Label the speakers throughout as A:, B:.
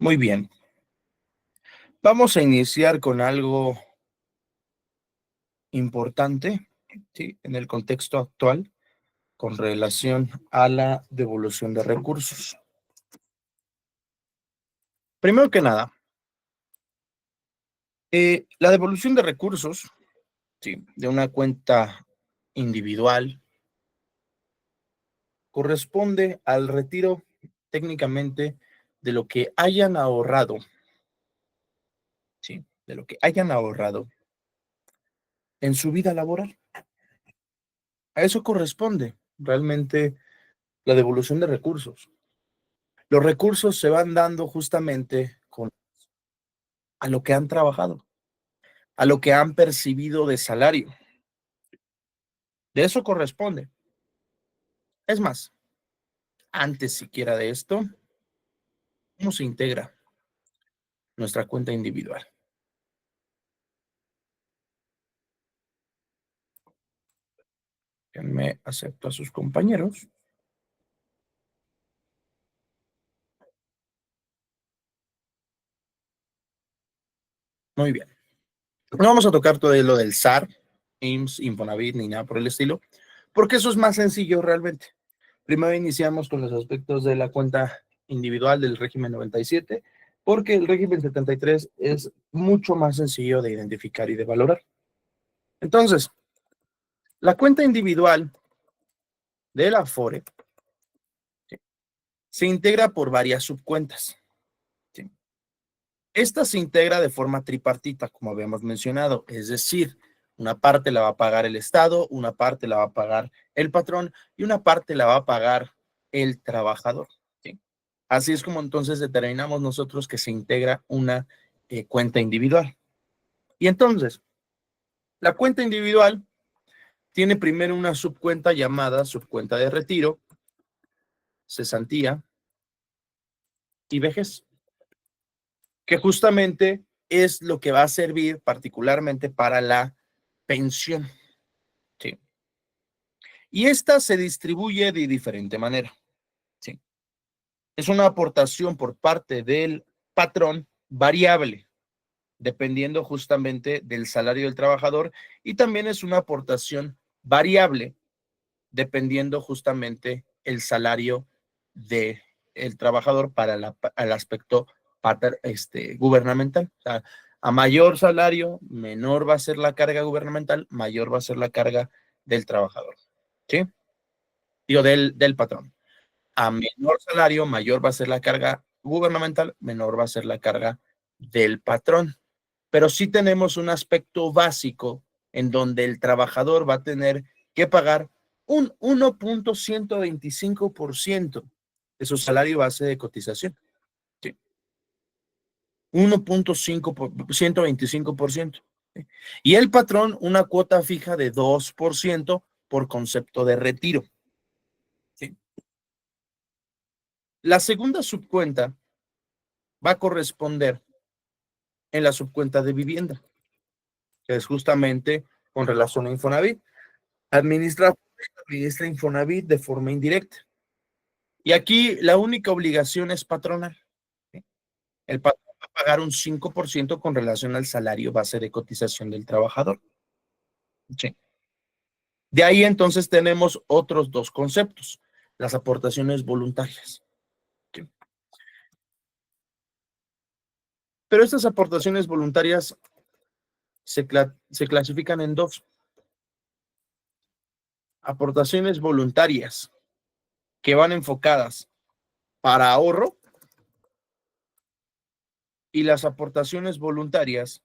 A: Muy bien. Vamos a iniciar con algo importante, ¿sí? En el contexto actual con relación a la devolución de recursos. Primero que nada, la devolución de recursos, ¿sí? De una cuenta individual corresponde al retiro técnicamente de lo que hayan ahorrado, ¿sí? De lo que hayan ahorrado en su vida laboral. A eso corresponde realmente la devolución de recursos. Los recursos se van dando justamente a lo que han trabajado, a lo que han percibido de salario. De eso corresponde. Es más, antes siquiera de esto, ¿cómo se integra nuestra cuenta individual? Déjenme acepto a sus compañeros. Muy bien. No vamos a tocar todo lo del SAR, IMSS, Infonavit, ni nada por el estilo, porque eso es más sencillo realmente. Primero iniciamos con los aspectos de la cuenta individual del régimen 97, porque el régimen 73 es mucho más sencillo de identificar y de valorar. Entonces, la cuenta individual de la Afore, ¿sí? Se integra por varias subcuentas, ¿sí? Esta se integra de forma tripartita, como habíamos mencionado, es decir, una parte la va a pagar el Estado, una parte la va a pagar el patrón y una parte la va a pagar el trabajador, ¿sí? Así es como entonces determinamos nosotros que se integra una cuenta individual. Y entonces, la cuenta individual tiene primero una subcuenta llamada subcuenta de retiro, cesantía y vejez, que justamente es lo que va a servir particularmente para la pensión, ¿sí? Y esta se distribuye de diferente manera, ¿sí? Es una aportación por parte del patrón variable, dependiendo justamente del salario del trabajador, y también es una aportación variable, dependiendo justamente el salario del trabajador para el aspecto gubernamental. O sea, a mayor salario, menor va a ser la carga gubernamental, mayor va a ser la carga del trabajador, ¿sí? Digo, del patrón. A menor salario, mayor va a ser la carga gubernamental, menor va a ser la carga del patrón. Pero sí tenemos un aspecto básico en donde el trabajador va a tener que pagar un 1.125% de su salario base de cotización. ¿Sí? 1.125%. ¿Sí? Y el patrón una cuota fija de 2% por concepto de retiro. ¿Sí? La segunda subcuenta va a corresponder en la subcuenta de vivienda, que es justamente con relación a Infonavit. Administra Infonavit de forma indirecta. Y aquí la única obligación es patronal, ¿sí? El patrón va a pagar un 5% con relación al salario base de cotización del trabajador, ¿sí? De ahí entonces tenemos otros dos conceptos, las aportaciones voluntarias, ¿sí? Pero estas aportaciones voluntarias se clasifican en dos: aportaciones voluntarias que van enfocadas para ahorro y las aportaciones voluntarias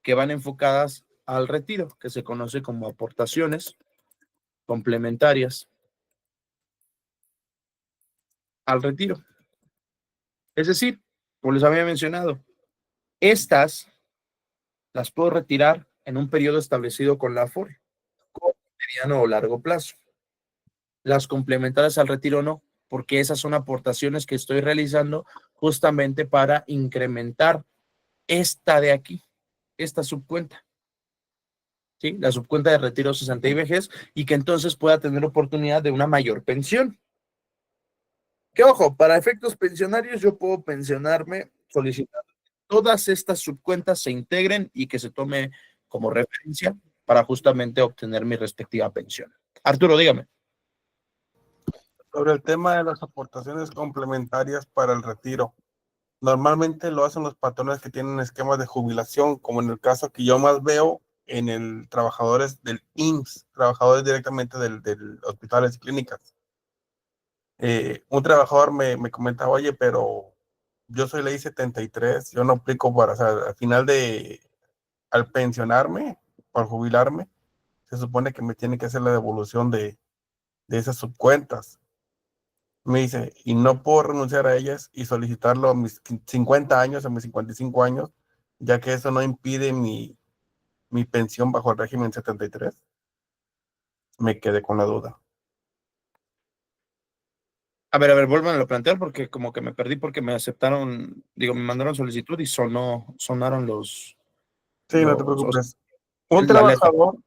A: que van enfocadas al retiro, que se conoce como aportaciones complementarias al retiro. Es decir, como les había mencionado, estas las puedo retirar en un periodo establecido con la Afore, con mediano o largo plazo. Las complementarias al retiro no, porque esas son aportaciones que estoy realizando justamente para incrementar esta de aquí, esta subcuenta, ¿sí? La subcuenta de retiro, cesantía y vejez, y que entonces pueda tener oportunidad de una mayor pensión. Que ojo, para efectos pensionarios yo puedo pensionarme solicitar todas estas subcuentas se integren y que se tome como referencia para justamente obtener mi respectiva pensión. Arturo, dígame.
B: Sobre el tema de las aportaciones complementarias para el retiro. Normalmente lo hacen los patrones que tienen esquemas de jubilación, como en el caso que yo más veo en el trabajadores del IMSS, trabajadores directamente del hospitales y clínicas. Un trabajador me comentaba, oye, pero yo soy ley 73, yo no aplico para, o sea, al final al pensionarme, al jubilarme, se supone que me tiene que hacer la devolución de esas subcuentas. Me dice, y no puedo renunciar a ellas y solicitarlo a mis 50 años, a mis 55 años, ya que eso no impide mi pensión bajo el régimen 73. Me quedé con la duda.
A: A ver, vuelvan a plantear porque como que me perdí porque me aceptaron, digo, me mandaron solicitud y sonaron
B: Sí, no te preocupes. Un
A: la alerta.
B: trabajador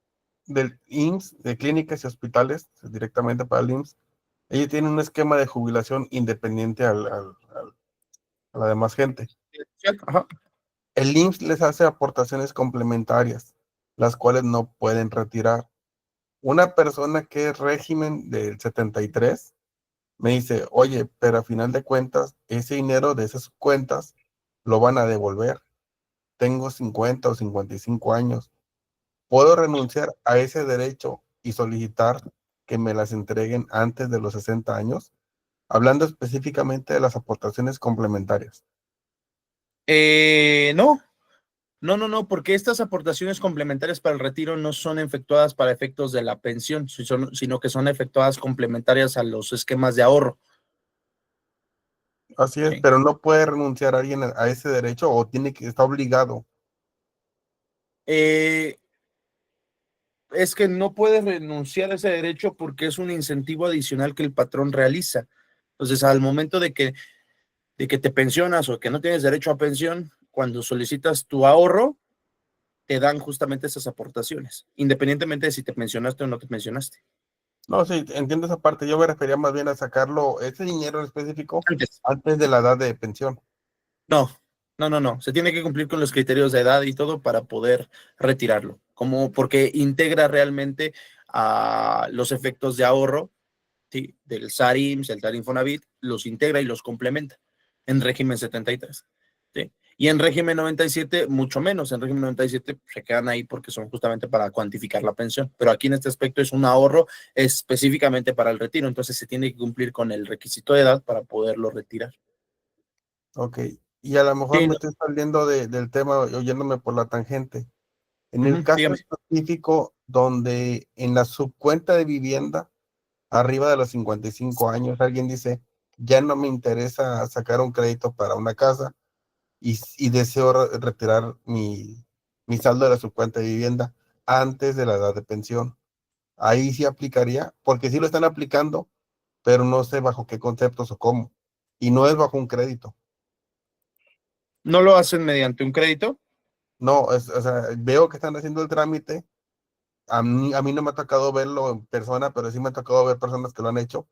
B: del IMSS, de clínicas y hospitales, directamente para el IMSS, ellos tienen un esquema de jubilación independiente a la demás gente.
A: Ajá.
B: El IMSS les hace aportaciones complementarias, las cuales no pueden retirar. Una persona que es régimen del 73 me dice, oye, pero a final de cuentas, ese dinero de esas cuentas lo van a devolver. Tengo 50 o 55 años. ¿Puedo renunciar a ese derecho y solicitar que me las entreguen antes de los 60 años? Hablando específicamente de las aportaciones complementarias.
A: No, no, porque estas aportaciones complementarias para el retiro no son efectuadas para efectos de la pensión, sino que son efectuadas complementarias a los esquemas de ahorro.
B: Así es,
A: Sí.
B: pero no puede renunciar a alguien a ese derecho o tiene que estar obligado.
A: Eh, es que no puedes renunciar a ese derecho porque es un incentivo adicional que el patrón realiza. Entonces, al momento de que te pensionas o que no tienes derecho a pensión, cuando solicitas tu ahorro, te dan justamente esas aportaciones, independientemente de si te pensionaste o no te pensionaste.
B: No, sí, entiendo esa parte. Yo me refería más bien a sacarlo, ese dinero en específico,
A: Antes.
B: antes de la edad de pensión.
A: No, no. Se tiene que cumplir con los criterios de edad y todo para poder retirarlo, como porque integra realmente a los efectos de ahorro, ¿sí? Del SAR-IMSS, el TAR Infonavit, los integra y los complementa en régimen 73. ¿Sí? Y en régimen 97, mucho menos. En régimen 97 se quedan ahí porque son justamente para cuantificar la pensión. Pero aquí en este aspecto es un ahorro específicamente para el retiro. Entonces se tiene que cumplir con el requisito de edad para poderlo retirar.
B: Ok. Y a lo mejor
A: Sí,
B: me
A: no.
B: estoy saliendo del tema, oyéndome por la tangente. En el caso
A: Dígame.
B: específico donde en la subcuenta de vivienda, arriba de los 55 años, alguien dice, ya no me interesa sacar un crédito para una casa y deseo retirar mi saldo de la subcuenta de vivienda antes de la edad de pensión. Ahí sí aplicaría, porque sí lo están aplicando, pero no sé bajo qué conceptos o cómo. Y no es bajo un crédito.
A: ¿No lo hacen mediante un crédito?
B: No, o sea, veo que están haciendo el trámite. A mí no me ha tocado verlo en persona, pero sí me ha tocado ver personas que lo han hecho,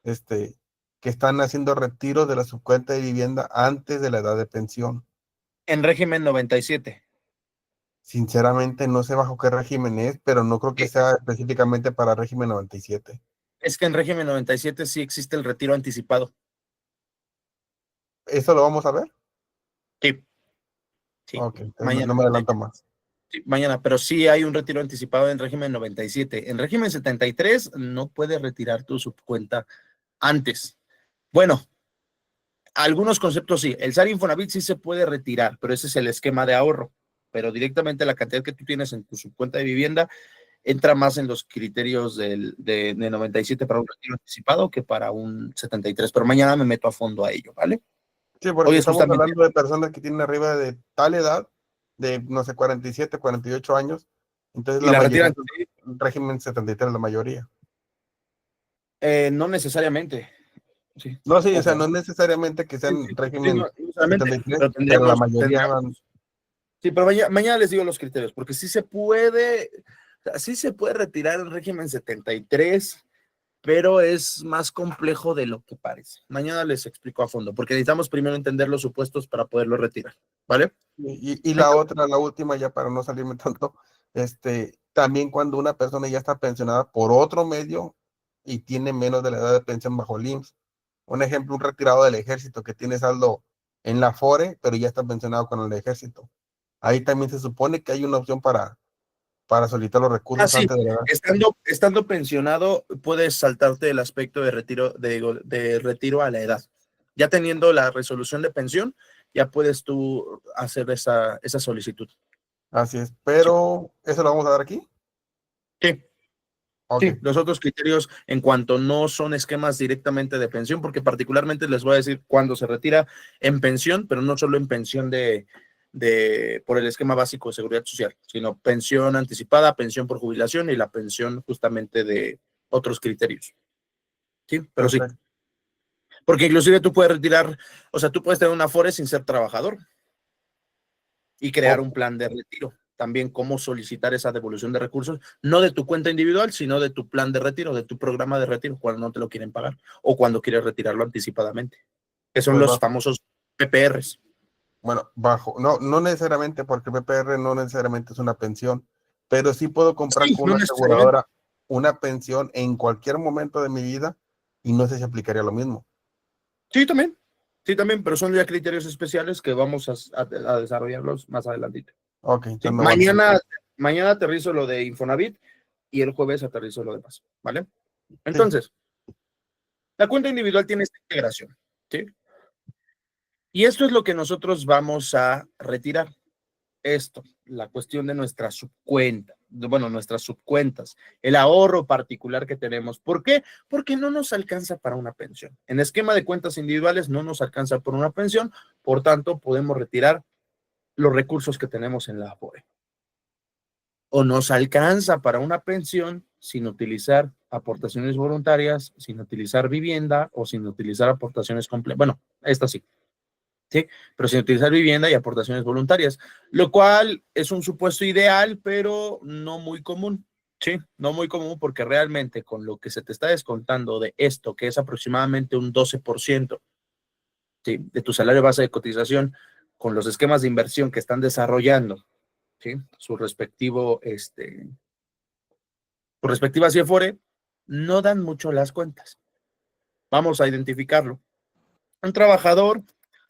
B: este, que están haciendo retiros de la subcuenta de vivienda antes de la edad de pensión.
A: En régimen 97.
B: Sinceramente, no sé bajo qué régimen es, pero no creo que
A: Eh,
B: sea específicamente para régimen 97.
A: Es que en régimen 97 sí existe el retiro anticipado.
B: ¿Eso lo vamos a ver?
A: Sí, sí.
B: Ok, entonces no
A: Mañana,
B: me
A: de
B: adelanto
A: hecho.
B: más.
A: Sí, mañana, pero sí hay un retiro anticipado en régimen 97. En régimen 73 no puedes retirar tu subcuenta antes. Bueno, algunos conceptos sí. El SAR Infonavit sí se puede retirar, pero ese es el esquema de ahorro. Pero directamente la cantidad que tú tienes en tu subcuenta de vivienda entra más en los criterios de 97 para un retiro anticipado que para un 73. Pero mañana me meto a fondo a ello, ¿vale?
B: Sí,
A: Hoy
B: porque
A: es
B: estamos
A: justamente.
B: hablando de personas que tienen arriba de tal edad, de, no sé, 47, 48 años. Entonces
A: Y
B: la
A: la
B: mayoría
A: retiran,
B: es régimen 73, la mayoría.
A: no necesariamente. Sí,
B: No, sí, o sea,
A: ojo.
B: no es necesariamente que
A: Sí,
B: sean
A: sí,
B: régimen
A: no necesariamente,
B: 73,
A: pero
B: pero la mayoría van.
A: sí, pero mañana les digo los criterios, porque sí se puede retirar el régimen 73 pero es más complejo de lo que parece. Mañana les explico a fondo, porque necesitamos primero entender los supuestos para poderlo retirar, ¿vale?
B: Y la otra, la última, ya para no salirme tanto, también cuando una persona ya está pensionada por otro medio y tiene menos de la edad de pensión bajo el IMSS. Un ejemplo, un retirado del ejército que tiene saldo en la FORE, pero ya está pensionado con el ejército. Ahí también se supone que hay una opción para solicitar los
A: Ah,
B: recursos
A: sí,
B: antes de la edad.
A: estando pensionado, puedes saltarte el aspecto de retiro, de retiro a la edad. Ya teniendo la resolución de pensión, ya puedes tú hacer esa solicitud.
B: Así es,
A: Sí,
B: pero ¿eso lo vamos a dar aquí?
A: sí,
B: Ok,
A: sí. Los otros criterios, en cuanto no son esquemas directamente de pensión, porque particularmente les voy a decir cuándo se retira en pensión, pero no solo en pensión por el esquema básico de seguridad social, sino pensión anticipada, pensión por jubilación y la pensión justamente de otros criterios. Sí, pero sí.
B: perfecto.
A: Porque inclusive tú puedes retirar, o sea, tú puedes tener una FORE sin ser trabajador y crear
B: Ok,
A: un plan de retiro. También cómo solicitar esa devolución de recursos, no de tu cuenta individual, sino de tu plan de retiro, de tu programa de retiro, cuando no te lo quieren pagar o cuando quieres retirarlo anticipadamente, que son
B: pues
A: los
B: bajo,
A: famosos PPRs.
B: bueno, bajo, no necesariamente porque PPR no necesariamente es una pensión, pero sí puedo comprar
A: Sí,
B: con
A: no
B: una
A: necesariamente.
B: aseguradora una pensión en cualquier momento de mi vida y no sé si aplicaría lo mismo.
A: Sí, también. Sí, también, pero son ya criterios especiales que vamos a desarrollarlos más adelante.
B: Ok,
A: Sí,
B: entonces me voy a...
A: mañana aterrizo lo de Infonavit y el jueves aterrizo lo demás, ¿vale?
B: Sí,
A: Entonces, la cuenta individual tiene esta integración, ¿sí? Y esto es lo que nosotros vamos a retirar. Esto, la cuestión de nuestra subcuenta, bueno, nuestras subcuentas, el ahorro particular que tenemos. ¿Por qué? Porque no nos alcanza para una pensión. En esquema de cuentas individuales no nos alcanza por una pensión, por tanto, podemos retirar los recursos que tenemos en la AFORE. O nos alcanza para una pensión sin utilizar aportaciones voluntarias, sin utilizar vivienda o sin utilizar aportaciones completas. Bueno, esta sí, ¿sí? Pero sin utilizar vivienda y aportaciones voluntarias, lo cual es un supuesto ideal, pero no muy común, ¿sí? No muy común porque realmente con lo que se te está descontando de esto, que es aproximadamente un 12%, ¿sí? De tu salario base de cotización, con los esquemas de inversión que están desarrollando, ¿sí? Su respectiva CIFORE, no dan mucho las cuentas. Vamos a identificarlo. Un trabajador,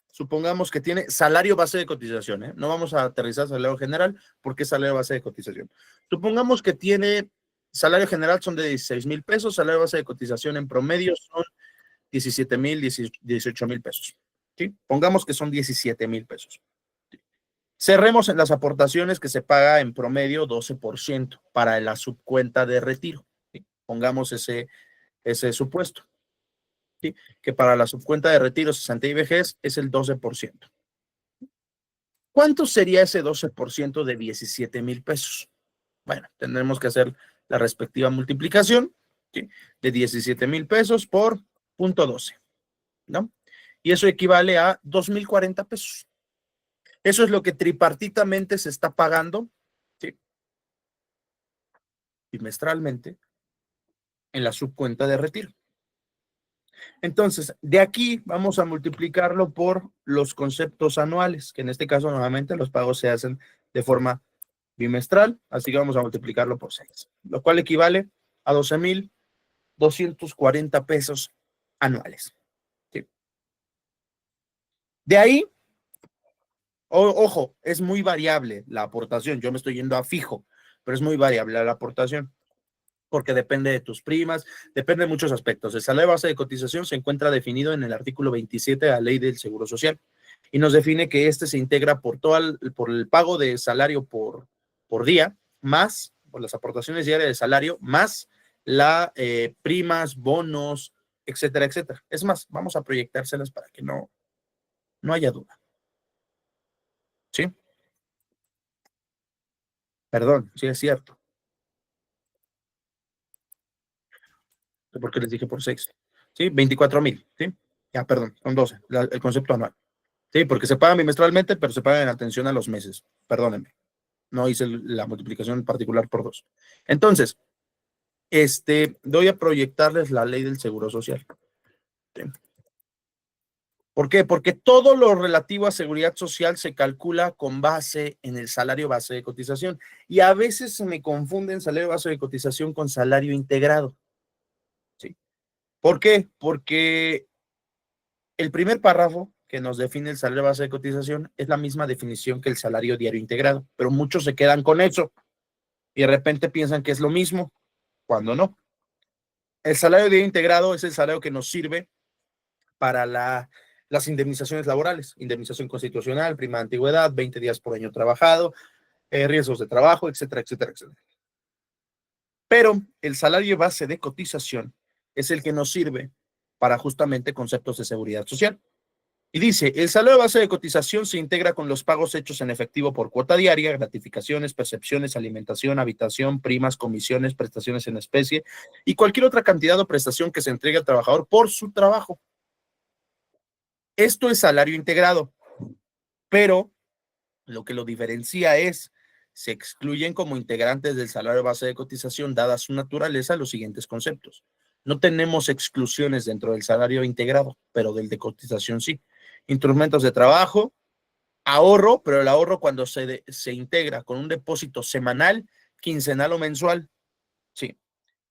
A: supongamos que tiene salario base de cotización, ¿eh? No vamos a aterrizar salario general porque es salario base de cotización. Supongamos que tiene salario general son de 16,000 pesos, salario base de cotización en promedio son 17,000, 18,000 pesos. ¿Sí? Pongamos que son 17,000 pesos. Cerremos en las aportaciones que se paga en promedio 12% para la subcuenta de retiro. ¿Sí? Pongamos ese supuesto. ¿Sí? Que para la subcuenta de retiro, cesantía y vejez es el 12%. ¿Cuánto sería ese 12% de 17,000 pesos? Bueno, tendremos que hacer la respectiva multiplicación, ¿sí? De 17,000 pesos por 0,12, ¿no? Y eso equivale a 2,040 pesos. Eso es lo que tripartitamente se está pagando, ¿sí? Bimestralmente en la subcuenta de retiro. Entonces, de aquí vamos a multiplicarlo por los conceptos anuales, que en este caso nuevamente los pagos se hacen de forma bimestral, así que vamos a multiplicarlo por 6, lo cual equivale a 12,240 pesos anuales. ¿Sí? De ahí, ojo, es muy variable la aportación, yo me estoy yendo a fijo, pero es muy variable la aportación, porque depende de tus primas, depende de muchos aspectos. El salario base de cotización se encuentra definido en el artículo 27 de la Ley del Seguro Social y nos define que este se integra por el pago de salario por día, más por las aportaciones diarias de salario, más la primas, bonos, etcétera, etcétera. Es más, vamos a proyectárselas para que no haya duda. ¿Sí? Perdón, sí es cierto. Porque les dije por 6. ¿Sí? 24,000. ¿Sí? Ya, perdón, son 12, el concepto anual. Sí, porque se pagan bimestralmente, pero se pagan en atención a los meses. Perdónenme, no hice la multiplicación particular por 2. Entonces, Voy a proyectarles la ley del Seguro Social. ¿Sí? ¿Por qué? Porque todo lo relativo a seguridad social se calcula con base en el salario base de cotización. Y a veces se me confunden salario base de cotización con salario integrado. ¿Sí? ¿Por qué? Porque el primer párrafo que nos define el salario base de cotización es la misma definición que el salario diario integrado, pero muchos se quedan con eso y de repente piensan que es lo mismo, cuando no. El salario diario integrado es el salario que nos sirve para las indemnizaciones laborales, indemnización constitucional, prima de antigüedad, 20 días por año trabajado, riesgos de trabajo, etcétera, etcétera, etcétera. Pero el salario base de cotización es el que nos sirve para justamente conceptos de seguridad social. Y dice, el salario base de cotización se integra con los pagos hechos en efectivo por cuota diaria, gratificaciones, percepciones, alimentación, habitación, primas, comisiones, prestaciones en especie y cualquier otra cantidad o prestación que se entregue al trabajador por su trabajo. Esto es salario integrado, pero lo que lo diferencia es, se excluyen como integrantes del salario base de cotización, dada su naturaleza, los siguientes conceptos. No tenemos exclusiones dentro del salario integrado, pero del de cotización sí. Instrumentos de trabajo, ahorro, pero el ahorro cuando se integra con un depósito semanal, quincenal o mensual, sí,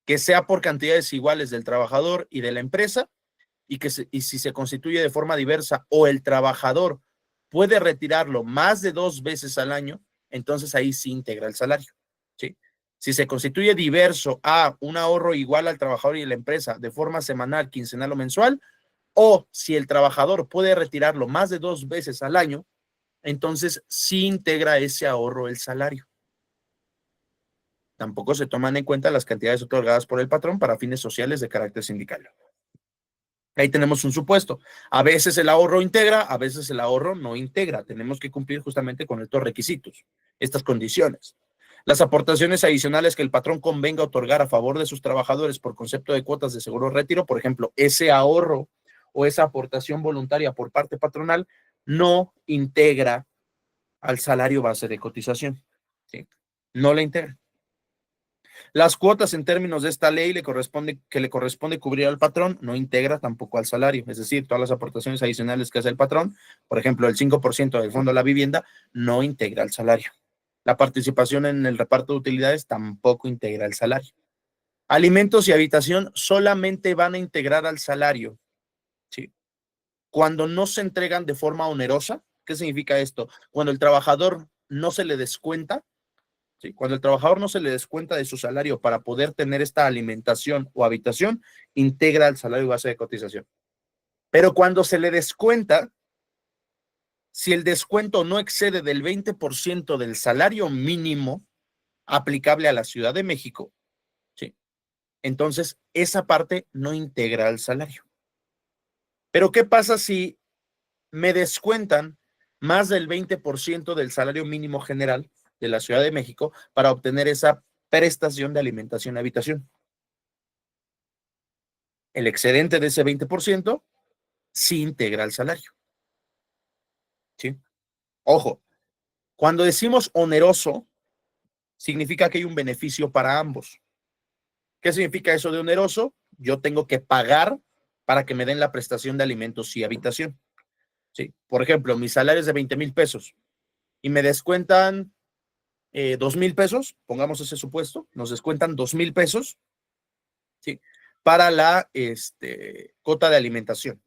A: que sea por cantidades iguales del trabajador y de la empresa, y si se constituye de forma diversa o el trabajador puede retirarlo más de 2 veces al año, entonces ahí sí integra el salario, ¿sí? Si se constituye diverso a un ahorro igual al trabajador y la empresa de forma semanal, quincenal o mensual, o si el trabajador puede retirarlo más de 2 veces al año, entonces sí integra ese ahorro el salario. Tampoco se toman en cuenta las cantidades otorgadas por el patrón para fines sociales de carácter sindical. Ahí tenemos un supuesto. A veces el ahorro integra, a veces el ahorro no integra. Tenemos que cumplir justamente con estos requisitos, estas condiciones. Las aportaciones adicionales que el patrón convenga otorgar a favor de sus trabajadores por concepto de cuotas de seguro retiro, por ejemplo, ese ahorro o esa aportación voluntaria por parte patronal, no integra al salario base de cotización. ¿Sí? No la integra. Las cuotas en términos de esta ley que le corresponde cubrir al patrón no integra tampoco al salario, es decir, todas las aportaciones adicionales que hace el patrón, por ejemplo, el 5% del fondo de la vivienda, no integra el salario. La participación en el reparto de utilidades tampoco integra el salario. Alimentos y habitación solamente van a integrar al salario, ¿sí? Cuando no se entregan de forma onerosa. ¿Qué significa esto? Cuando el trabajador no se le descuenta. ¿Sí? Cuando el trabajador no se le descuenta de su salario para poder tener esta alimentación o habitación, integra el salario base de cotización. Pero cuando se le descuenta, si el descuento no excede del 20% del salario mínimo aplicable a la Ciudad de México, ¿sí? Entonces esa parte no integra el salario. Pero ¿qué pasa si me descuentan más del 20% del salario mínimo general de la Ciudad de México para obtener esa prestación de alimentación y habitación? El excedente de ese 20% sí integra el salario. ¿Sí? Ojo, cuando decimos oneroso, significa que hay un beneficio para ambos. ¿Qué significa eso de oneroso? Yo tengo que pagar para que me den la prestación de alimentos y habitación. ¿Sí? Por ejemplo, mi salario es de 20,000 pesos y me descuentan 2,000 pesos, pongamos ese supuesto, nos descuentan 2,000 pesos, ¿sí? Para la cuota de alimentación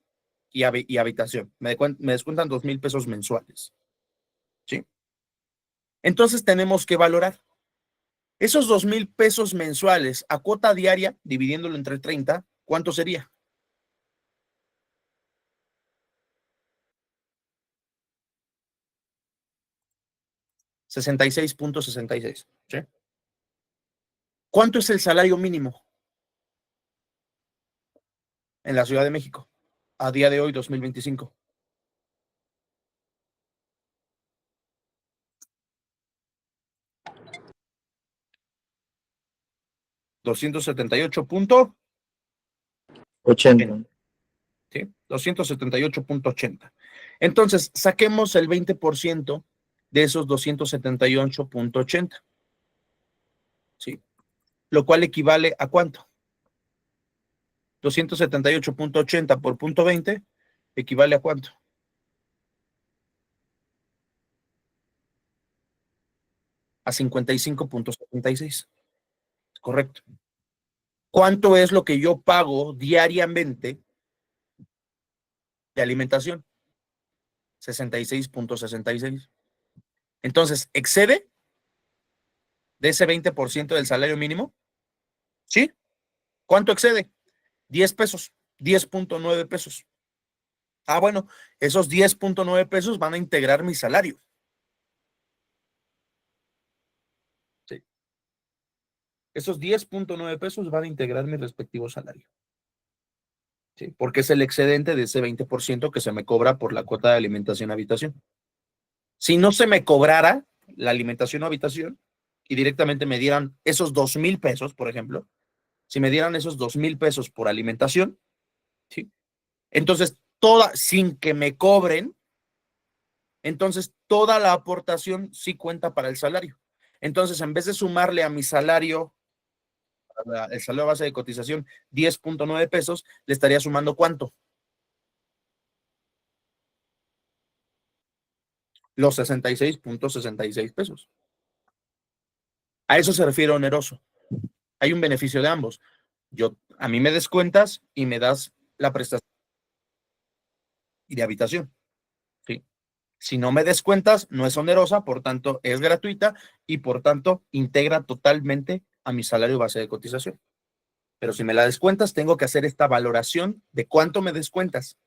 A: y habitación. Me descuentan 2,000 pesos mensuales, ¿sí? Entonces tenemos que valorar esos 2,000 pesos mensuales a cuota diaria, dividiéndolo entre 30, ¿cuánto sería? $66.66, ¿sí? ¿Cuánto es el salario mínimo en la Ciudad de México a día de hoy, 2025? $278.80.
C: 80.
A: ¿Sí? 278.80. Entonces, saquemos el 20% de esos 278.80. ¿Sí? lo cual equivale a ¿cuánto? 278.80 por punto 20 equivale a ¿cuánto? A 55.76. Correcto. ¿Cuánto es lo que yo pago diariamente de alimentación? 66.66. Entonces, ¿excede de ese 20% del salario mínimo? ¿Sí? ¿Cuánto excede? 10 pesos, 10.9 pesos. Ah, bueno, esos 10.9 pesos van a integrar mi salario. Sí. Esos 10.9 pesos van a integrar mi respectivo salario. Sí, porque es el excedente de ese 20% que se me cobra por la cuota de alimentación habitación. Si no se me cobrara la alimentación o habitación y directamente me dieran esos 2,000 pesos, por ejemplo, si me dieran esos 2,000 pesos por alimentación, ¿sí? Entonces, sin que me cobren, entonces toda la aportación sí cuenta para el salario. Entonces, en vez de sumarle a mi salario, el salario base de cotización, 10.9 pesos, le estaría sumando ¿cuánto? Los 66.66 pesos. A eso se refiere oneroso. Hay un beneficio de ambos. A mí me descuentas y me das la prestación de habitación. ¿Sí? Si no me descuentas, no es onerosa, por tanto, es gratuita y por tanto, integra totalmente a mi salario base de cotización. Pero si me la descuentas, tengo que hacer esta valoración de cuánto me descuentas.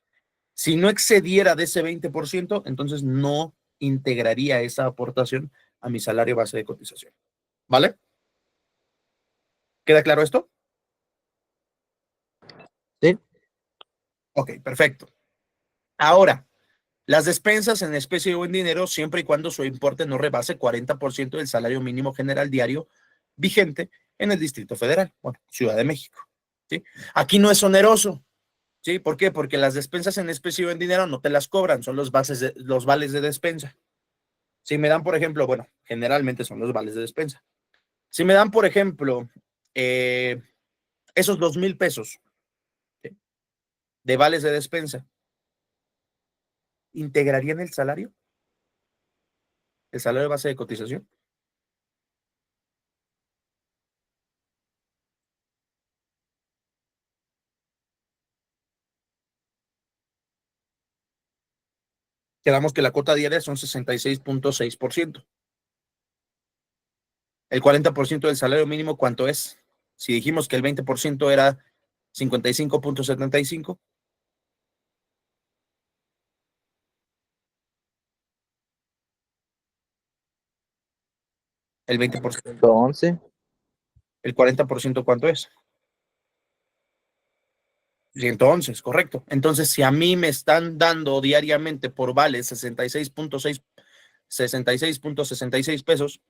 A: Si no excediera de ese 20%, entonces no integraría esa aportación a mi salario base de cotización. ¿Vale? ¿Queda claro esto? Sí. Ok, perfecto. Ahora, las despensas en especie o en dinero, siempre y cuando su importe no rebase 40% del salario mínimo general diario vigente en el Distrito Federal, bueno, Ciudad de México. ¿Sí? Aquí no es oneroso. ¿Sí? ¿Por qué? Porque las despensas en especie o en dinero no te las cobran, son los vales de despensa. Si me dan, por ejemplo, bueno, generalmente son los vales de despensa. Si me dan, por ejemplo, esos 2,000 pesos, ¿sí?, de vales de despensa, ¿integrarían el salario? ¿El salario de base de cotización? Quedamos que la cuota diaria son 66.6%. El 40% del salario mínimo, ¿cuánto es? Si dijimos que el 20% era 55.75. El 20%.
C: 11.
A: El 40%, ¿cuánto es? 111, correcto. Entonces, si a mí me están dando diariamente por vales 66.66 pesos,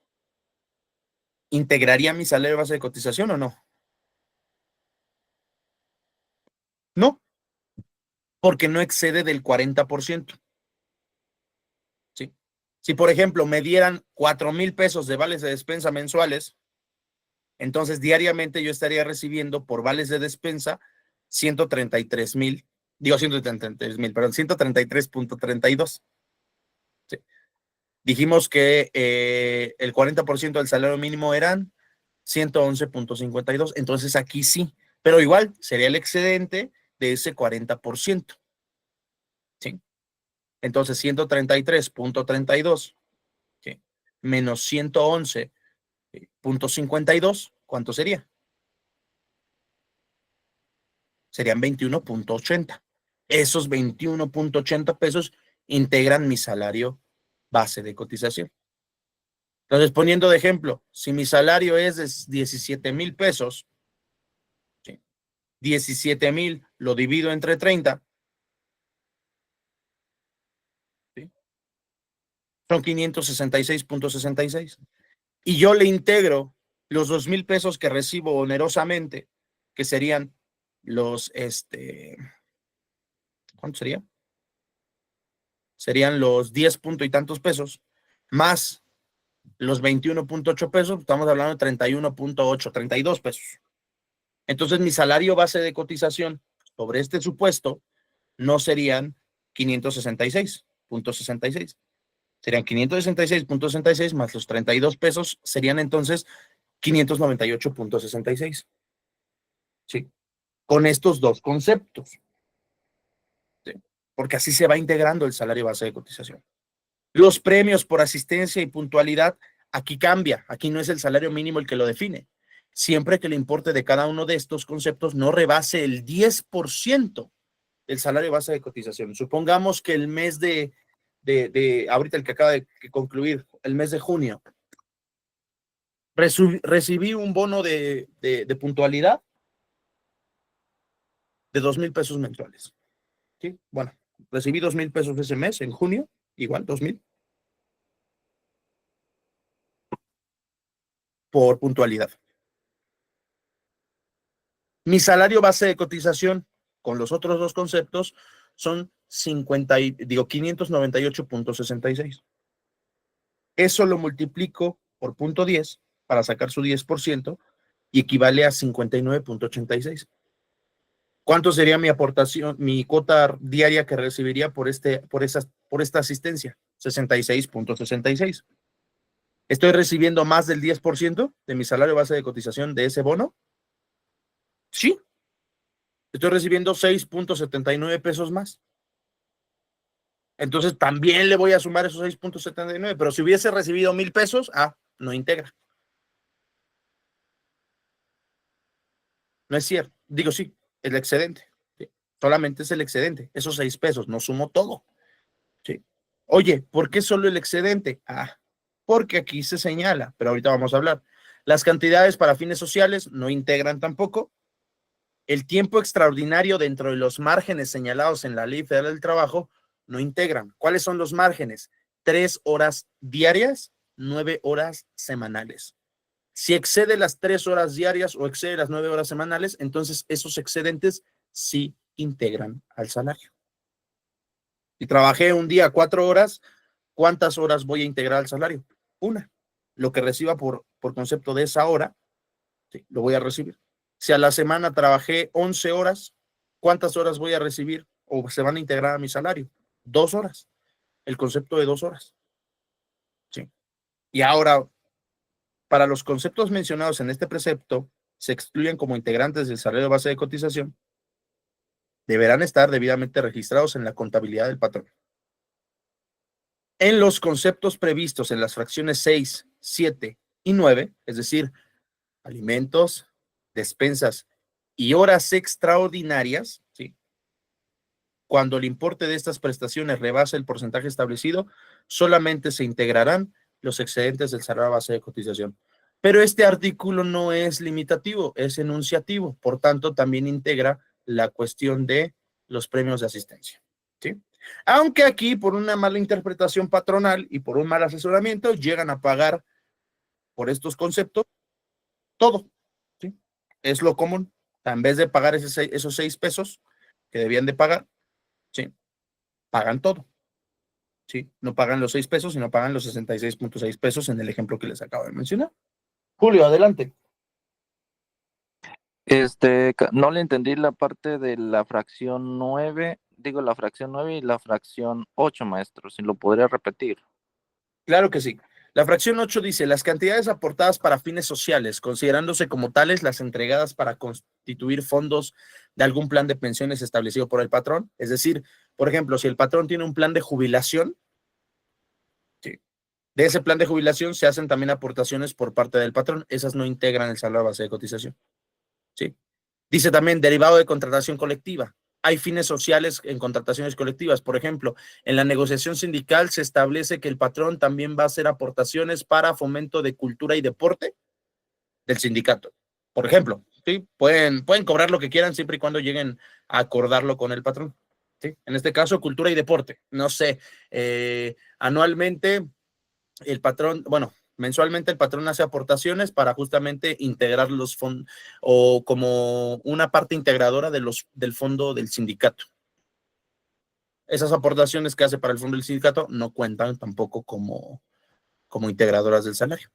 A: ¿integraría mi salario base de cotización o no? No, porque no excede del 40%. ¿Sí? Si, por ejemplo, me dieran 4,000 pesos de vales de despensa mensuales, entonces diariamente yo estaría recibiendo por vales de despensa 133,000, digo 133,000, perdón, 133.32. ¿Sí? Dijimos que el 40% del salario mínimo eran 111.52. Entonces aquí sí, pero igual sería el excedente de ese 40%. ¿Sí? Entonces 133.32, ¿sí?, menos 111.52, ¿cuánto sería? Serían 21.80. Esos 21.80 pesos integran mi salario base de cotización. Entonces, poniendo de ejemplo, si mi salario es de 17,000 pesos, ¿sí?, 17,000 lo divido entre 30, ¿sí?, son 566.66. Y yo le integro los 2,000 pesos que recibo onerosamente, que serían los, ¿cuánto sería? Serían los 10 punto y tantos pesos, más los 21.8 pesos, estamos hablando de 31.8, 32 pesos. Entonces, mi salario base de cotización sobre este supuesto no serían 566.66. Serían 566.66 más los 32 pesos, serían entonces 598.66. ¿Sí? Con estos dos conceptos. ¿Sí? Porque así se va integrando el salario base de cotización. Los premios por asistencia y puntualidad, aquí cambia. Aquí no es el salario mínimo el que lo define. Siempre que el importe de cada uno de estos conceptos no rebase el 10% del salario base de cotización. Supongamos que el mes de ahorita el que acaba de concluir, el mes de junio, recibí un bono de puntualidad de 2,000 pesos mensuales. ¿Sí? Bueno, recibí 2,000 pesos ese mes, en junio, igual, 2,000. Por puntualidad. Mi salario base de cotización con los otros dos conceptos son 598.66. Eso lo multiplico por 0.10 para sacar su 10% y equivale a 59.86. ¿Cuánto sería mi aportación, mi cuota diaria que recibiría por esta asistencia? 66.66. ¿Estoy recibiendo más del 10% de mi salario base de cotización de ese bono? Sí. Estoy recibiendo 6.79 pesos más. Entonces también le voy a sumar esos 6.79, pero si hubiese recibido 1,000 pesos, no integra. No es cierto. Digo, sí, el excedente. ¿Sí? Solamente es el excedente. Esos 6 pesos, no sumo todo. ¿Sí? Oye, ¿por qué solo el excedente? Porque aquí se señala, pero ahorita vamos a hablar. Las cantidades para fines sociales no integran tampoco. El tiempo extraordinario dentro de los márgenes señalados en la Ley Federal del Trabajo no integran. ¿Cuáles son los márgenes? 3 horas diarias, 9 horas semanales. Si excede las 3 horas diarias o excede las 9 horas semanales, entonces esos excedentes sí integran al salario. Si trabajé un día 4 horas, ¿cuántas horas voy a integrar al salario? Una. Lo que reciba por concepto de esa hora, sí, lo voy a recibir. Si a la semana trabajé 11 horas, ¿cuántas horas voy a recibir o se van a integrar a mi salario? 2 horas. El concepto de 2 horas. Sí. Y ahora, para los conceptos mencionados en este precepto, se excluyen como integrantes del salario base de cotización, deberán estar debidamente registrados en la contabilidad del patrón. En los conceptos previstos en las fracciones 6, 7 y 9, es decir, alimentos, despensas y horas extraordinarias, ¿sí? Cuando el importe de estas prestaciones rebasa el porcentaje establecido, solamente se integrarán los excedentes del salario base de cotización. Pero este artículo no es limitativo, es enunciativo, por tanto, también integra la cuestión de los premios de asistencia, ¿sí? Aunque aquí, por una mala interpretación patronal y por un mal asesoramiento, llegan a pagar por estos conceptos todo, ¿sí? Es lo común. En vez de pagar esos 6 pesos que debían de pagar, ¿sí? Pagan todo, ¿sí? No pagan los 6 pesos, sino pagan los 66.6 pesos en el ejemplo que les acabo de mencionar. Julio, adelante.
C: No le entendí la parte de la fracción 9, digo la fracción 9 y la fracción 8, maestro, si lo podría repetir.
A: Claro que sí. La fracción 8 dice, las cantidades aportadas para fines sociales, considerándose como tales las entregadas para constituir fondos de algún plan de pensiones establecido por el patrón. Es decir, por ejemplo, si el patrón tiene un plan de jubilación, sí, de ese plan de jubilación se hacen también aportaciones por parte del patrón. Esas no integran el salario base de cotización. ¿Sí? Dice también derivado de contratación colectiva. Hay fines sociales en contrataciones colectivas. Por ejemplo, en la negociación sindical se establece que el patrón también va a hacer aportaciones para fomento de cultura y deporte del sindicato. Por ejemplo, ¿sí? Pueden cobrar lo que quieran siempre y cuando lleguen a acordarlo con el patrón. ¿Sí? En este caso, cultura y deporte. No sé, anualmente el patrón, bueno, mensualmente el patrón hace aportaciones para justamente integrar los fondos o como una parte integradora del fondo del sindicato. Esas aportaciones que hace para el fondo del sindicato no cuentan tampoco como como integradoras del salario.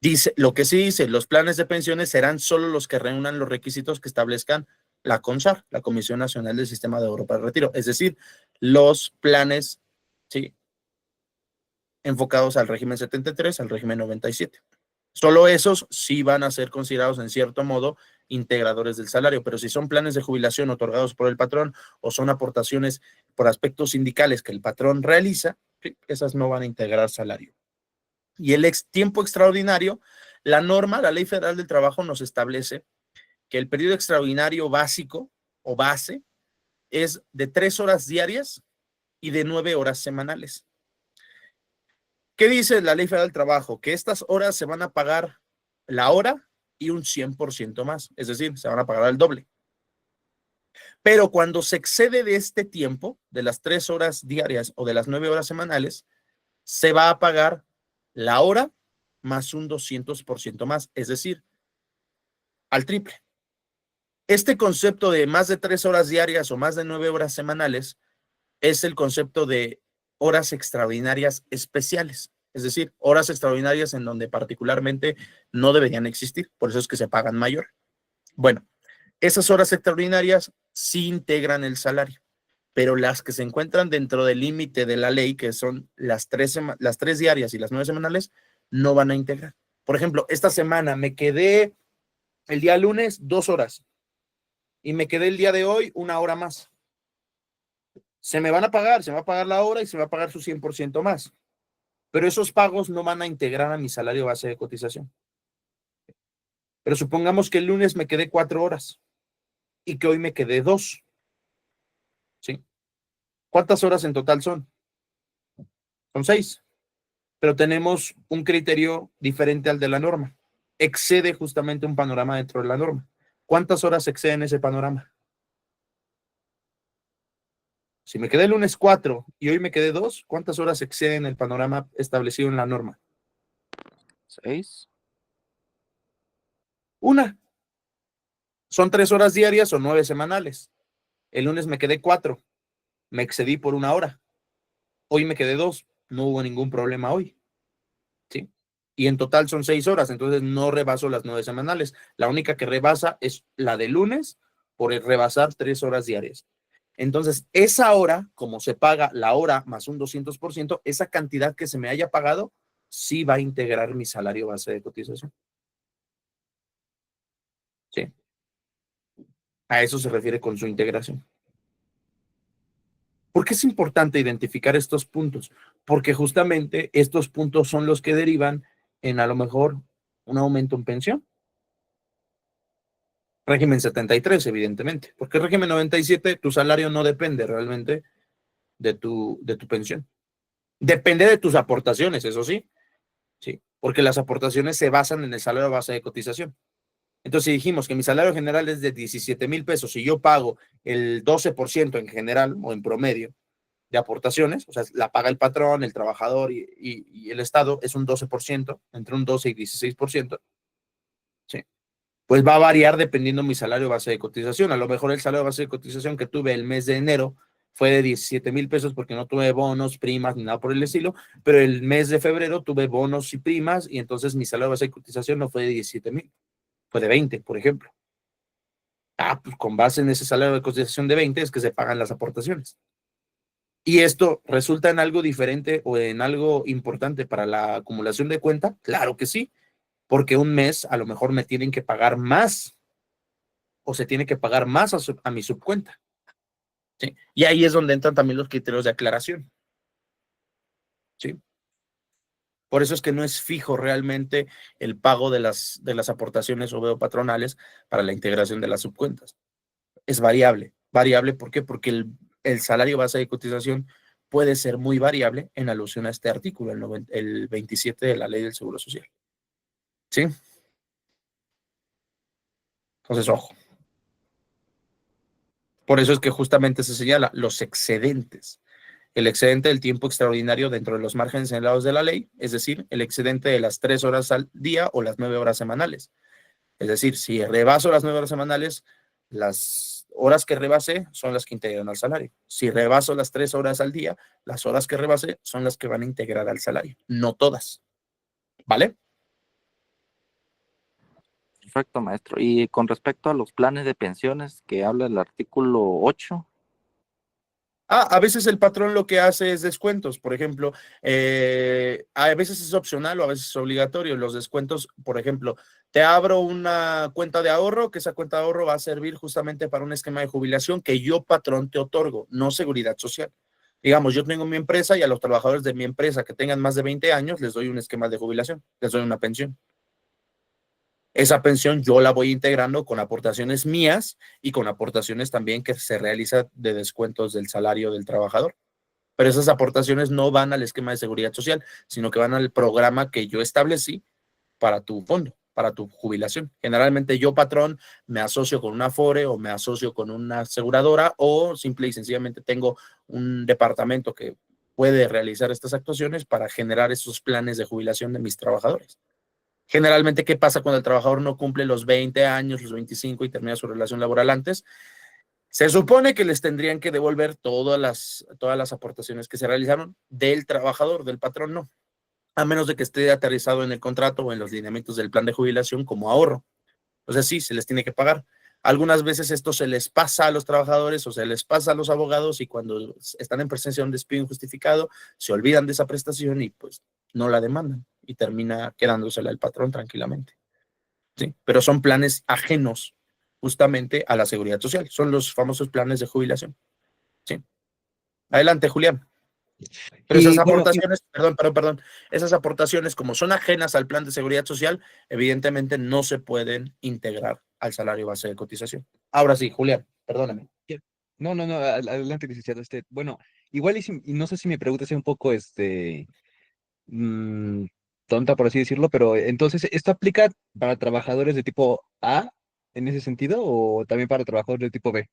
A: Dice, lo que sí dice, los planes de pensiones serán solo los que reúnan los requisitos que establezcan la CONSAR, la Comisión Nacional del Sistema de Ahorro para el Retiro, es decir, los planes, ¿sí?, enfocados al régimen 73, al régimen 97. Solo esos sí van a ser considerados en cierto modo integradores del salario, pero si son planes de jubilación otorgados por el patrón o son aportaciones por aspectos sindicales que el patrón realiza, ¿sí?, esas no van a integrar salario. Y el tiempo extraordinario, la norma, la Ley Federal del Trabajo nos establece que el periodo extraordinario básico o base es de 3 horas diarias y de 9 horas semanales. ¿Qué dice la Ley Federal del Trabajo? Que estas horas se van a pagar la hora y un 100% más, es decir, se van a pagar el doble. Pero cuando se excede de este tiempo, de las 3 horas diarias o de las 9 horas semanales, se va a pagar la hora más un 200% más, es decir, al triple. Este concepto de más de 3 horas diarias o más de 9 horas semanales es el concepto de horas extraordinarias especiales, es decir, horas extraordinarias en donde particularmente no deberían existir, por eso es que se pagan mayor. Bueno, esas horas extraordinarias sí integran el salario, pero las que se encuentran dentro del límite de la ley, que son las 3 diarias y las 9 semanales, no van a integrar. Por ejemplo, esta semana me quedé el día lunes 2 horas y me quedé el día de hoy 1 hora más. Se me va a pagar la hora y se me va a pagar su 100% más. Pero esos pagos no van a integrar a mi salario base de cotización. Pero supongamos que el lunes me quedé 4 horas y que hoy me quedé 2. ¿Sí? ¿Cuántas horas en total son? Son 6. Pero tenemos un criterio diferente al de la norma. Excede justamente un panorama dentro de la norma. ¿Cuántas horas exceden ese panorama? Si me quedé el lunes 4 y hoy me quedé 2, ¿cuántas horas exceden el panorama establecido en la norma?
C: 6.
A: 1. Son 3 horas diarias o 9 semanales. El lunes me quedé 4, me excedí por 1 hora. Hoy me quedé 2, no hubo ningún problema hoy. ¿Sí? Y en total son 6 horas, entonces no rebaso las 9 semanales. La única que rebasa es la de lunes por rebasar 3 horas diarias. Entonces, esa hora, como se paga la hora más un 200%, esa cantidad que se me haya pagado, sí va a integrar mi salario base de cotización. Sí. A eso se refiere con su integración. ¿Por qué es importante identificar estos puntos? Porque justamente estos puntos son los que derivan en a lo mejor un aumento en pensión. Régimen 73, evidentemente. Porque régimen 97, tu salario no depende realmente de tu pensión. Depende de tus aportaciones, eso sí. Sí, porque las aportaciones se basan en el salario base de cotización. Entonces, si dijimos que mi salario general es de 17,000 pesos y yo pago el 12% en general o en promedio de aportaciones, o sea, la paga el patrón, el trabajador y el Estado, es un 12%, entre un 12 y 16%, ¿sí? Pues va a variar dependiendo mi salario base de cotización. A lo mejor el salario base de cotización que tuve el mes de enero fue de 17,000 pesos porque no tuve bonos, primas ni nada por el estilo, pero el mes de febrero tuve bonos y primas y entonces mi salario base de cotización no fue de 17,000, fue de 20, por ejemplo. Pues con base en ese salario de cotización de 20 es que se pagan las aportaciones. ¿Y esto resulta en algo diferente o en algo importante para la acumulación de cuenta? Claro que sí, porque un mes a lo mejor me tienen que pagar más o se tiene que pagar más a mi subcuenta. ¿Sí? Y ahí es donde entran también los criterios de aclaración. ¿Sí? Por eso es que no es fijo realmente el pago de las aportaciones o patronales para la integración de las subcuentas. Es variable. Variable, ¿por qué? Porque el salario base de cotización puede ser muy variable en alusión a este artículo, el 27 de la Ley del Seguro Social. ¿Sí? Entonces, ojo. Por eso es que justamente se señala los excedentes. El excedente del tiempo extraordinario dentro de los márgenes señalados de la ley, es decir, el excedente de las 3 horas al día o las 9 horas semanales. Es decir, si rebaso las 9 horas semanales, las horas que rebasé son las que integran al salario. Si rebaso las 3 horas al día, las horas que rebasé son las que van a integrar al salario. No todas. ¿vale?
C: Perfecto, maestro. Y con respecto a los planes de pensiones que habla el artículo 8.
A: A veces el patrón lo que hace es descuentos, por ejemplo, a veces es opcional o a veces es obligatorio. Los descuentos, por ejemplo, te abro una cuenta de ahorro, que esa cuenta de ahorro va a servir justamente para un esquema de jubilación que yo, patrón, te otorgo, no seguridad social. Digamos, yo tengo mi empresa y a los trabajadores de mi empresa que tengan más de 20 años les doy un esquema de jubilación, les doy una pensión. Esa pensión yo la voy integrando con aportaciones mías y con aportaciones también que se realizan de descuentos del salario del trabajador. Pero esas aportaciones no van al esquema de seguridad social, sino que van al programa que yo establecí para tu fondo, para tu jubilación. Generalmente yo, patrón, me asocio con una Afore o me asocio con una aseguradora o simple y sencillamente tengo un departamento que puede realizar estas actuaciones para generar esos planes de jubilación de mis trabajadores. Generalmente, ¿qué pasa cuando el trabajador no cumple los 20 años, los 25 y termina su relación laboral antes? Se supone que les tendrían que devolver todas las aportaciones que se realizaron del trabajador, del patrón no, a menos de que esté aterrizado en el contrato o en los lineamientos del plan de jubilación como ahorro. O sea, sí, se les tiene que pagar. Algunas veces esto se les pasa a los trabajadores o se les pasa a los abogados y cuando están en presencia de un despido injustificado, se olvidan de esa prestación y pues no la demandan y termina quedándosela el patrón tranquilamente. ¿Sí? Pero son planes ajenos justamente a la seguridad social. Son los famosos planes de jubilación. ¿Sí? Adelante, Julián. Pero esas
D: Y bueno,
A: aportaciones, perdón, esas aportaciones, como son ajenas al plan de seguridad social, evidentemente no se pueden integrar al salario base de cotización. Ahora sí, Julián, perdóname.
D: no, adelante, licenciado. Bueno, igual y no sé si mi pregunta sea un poco, mm, tonta, por así decirlo, pero entonces, ¿esto aplica para trabajadores de tipo A en ese sentido o también para trabajadores de tipo B?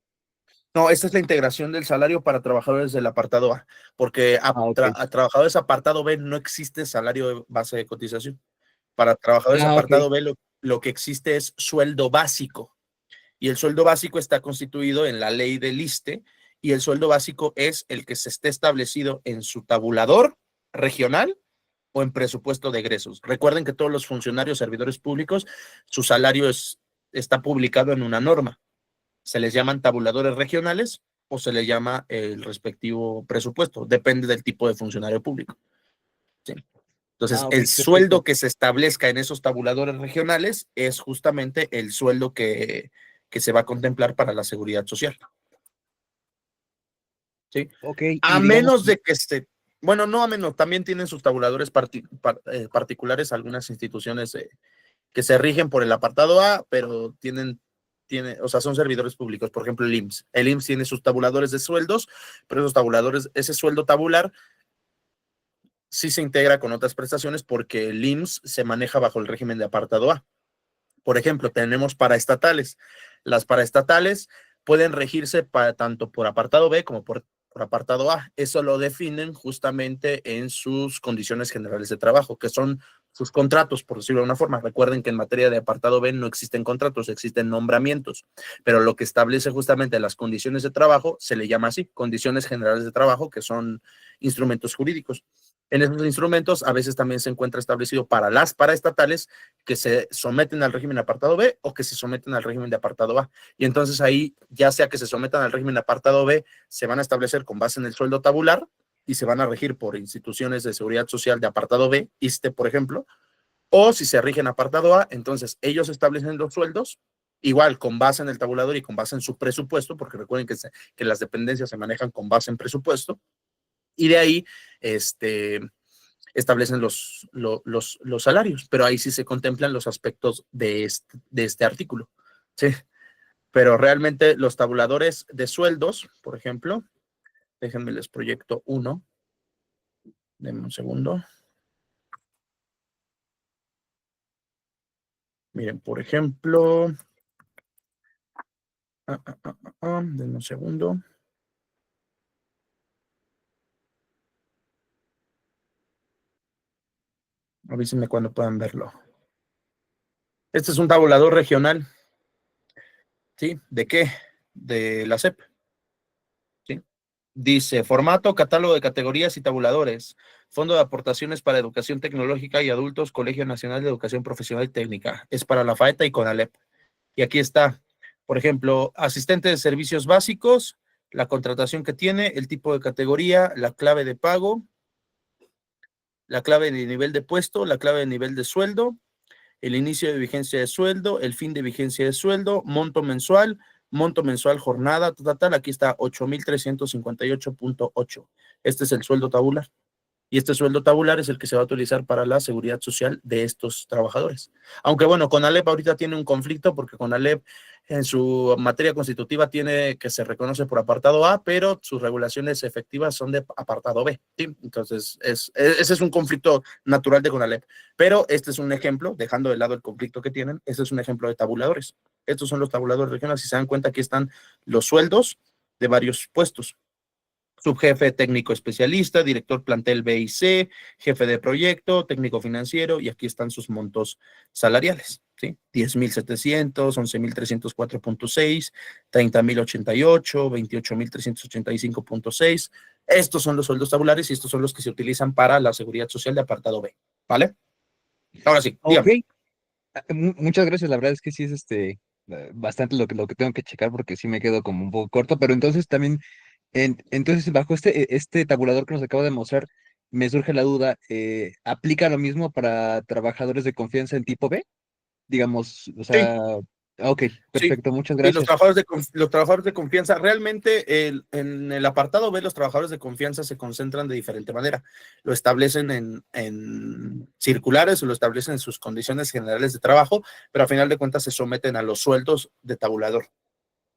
A: No, esta es la integración del salario para trabajadores del apartado A, porque
D: Ok.
A: a trabajadores apartado B no existe salario de base de cotización. Para trabajadores
D: Ok.
A: apartado B lo que existe es sueldo básico. Y el sueldo básico está constituido en la ley del ISSSTE y el sueldo básico es el que se esté establecido en su tabulador regional o en presupuesto de egresos. Recuerden que todos los funcionarios, servidores públicos, su salario está publicado en una norma. Se les llaman tabuladores regionales o se les llama el respectivo presupuesto. Depende del tipo de funcionario público. ¿Sí? Entonces,
D: Ok,
A: el
D: perfecto.
A: sueldo que se establezca en esos tabuladores regionales es justamente el sueldo que se va a contemplar para la seguridad social. ¿Sí?
D: Ok,
A: A
D: y digamos,
A: menos de que bueno, no a menos, también tienen sus tabuladores particulares algunas instituciones que se rigen por el apartado A, pero o sea, son servidores públicos, por ejemplo, el IMSS. El IMSS tiene sus tabuladores de sueldos, pero esos tabuladores, ese sueldo tabular sí se integra con otras prestaciones porque el IMSS se maneja bajo el régimen de apartado A. Por ejemplo, tenemos paraestatales. Las paraestatales pueden regirse tanto por apartado B como por apartado A. Eso lo definen justamente en sus condiciones generales de trabajo, que son sus contratos, por decirlo de una forma. Recuerden que en materia de apartado B no existen contratos, existen nombramientos, pero lo que establece justamente las condiciones de trabajo se le llama así, condiciones generales de trabajo, que son instrumentos jurídicos. En esos instrumentos a veces también se encuentra establecido para las paraestatales que se someten al régimen de apartado B o que se someten al régimen de apartado A. Y entonces ahí, ya sea que se sometan al régimen de apartado B, se van a establecer con base en el sueldo tabular y se van a regir por instituciones de seguridad social de apartado B, ISSSTE, por ejemplo, o si se rigen apartado A, entonces ellos establecen los sueldos, igual con base en el tabulador y con base en su presupuesto, porque recuerden que las dependencias se manejan con base en presupuesto, y de ahí, establecen los salarios, pero ahí sí se contemplan los aspectos de este artículo. ¿Sí? Pero realmente los tabuladores de sueldos, por ejemplo, déjenme les proyecto uno, denme un segundo. Miren, por ejemplo, denme un segundo. Avísenme cuando puedan verlo. Este es un tabulador regional. ¿Sí? ¿De qué? De la SEP. ¿Sí? Dice, formato, catálogo de categorías y tabuladores. Fondo de Aportaciones para Educación Tecnológica y Adultos, Colegio Nacional de Educación Profesional y Técnica. Es para la FAETA y CONALEP. Y aquí está, por ejemplo, asistente de servicios básicos, la contratación que tiene, el tipo de categoría, la clave de pago, la clave de nivel de puesto, la clave de nivel de sueldo, el inicio de vigencia de sueldo, el fin de vigencia de sueldo, monto mensual jornada, total, aquí está 8,358.8. Este es el sueldo tabular. Y este sueldo tabular es el que se va a utilizar para la seguridad social de estos trabajadores. Aunque bueno, CONALEP ahorita tiene un conflicto porque CONALEP en su materia constitutiva tiene que se reconoce por apartado A, pero sus regulaciones efectivas son de apartado B. ¿Sí? Entonces, ese es un conflicto natural de CONALEP. Pero este es un ejemplo, dejando de lado el conflicto que tienen, este es un ejemplo de tabuladores. Estos son los tabuladores regionales. Si se dan cuenta, aquí están los sueldos de varios puestos. Subjefe técnico especialista, director plantel B y C, jefe de proyecto, técnico financiero, y aquí están sus montos salariales, ¿sí? 10,700, 11,304.6, 30,088, 28,385.6. Estos son los sueldos tabulares y estos son los que se utilizan para la seguridad social de apartado B, ¿vale? Ahora sí,
D: Ok,
A: dígame.
D: muchas gracias. La verdad es que sí es bastante lo que tengo que checar porque sí me quedo como un poco corto, pero entonces también, entonces bajo este tabulador que nos acaba de mostrar, me surge la duda, ¿aplica lo mismo para trabajadores de confianza en tipo B? Digamos, o
A: Sí,
D: sea, ok,
A: sí.
D: perfecto, muchas
A: Sí,
D: gracias.
A: los trabajadores de confianza, realmente en el apartado B, los trabajadores de confianza se concentran de diferente manera. Lo establecen en circulares o lo establecen en sus condiciones generales de trabajo, pero a final de cuentas se someten a los sueldos de tabulador.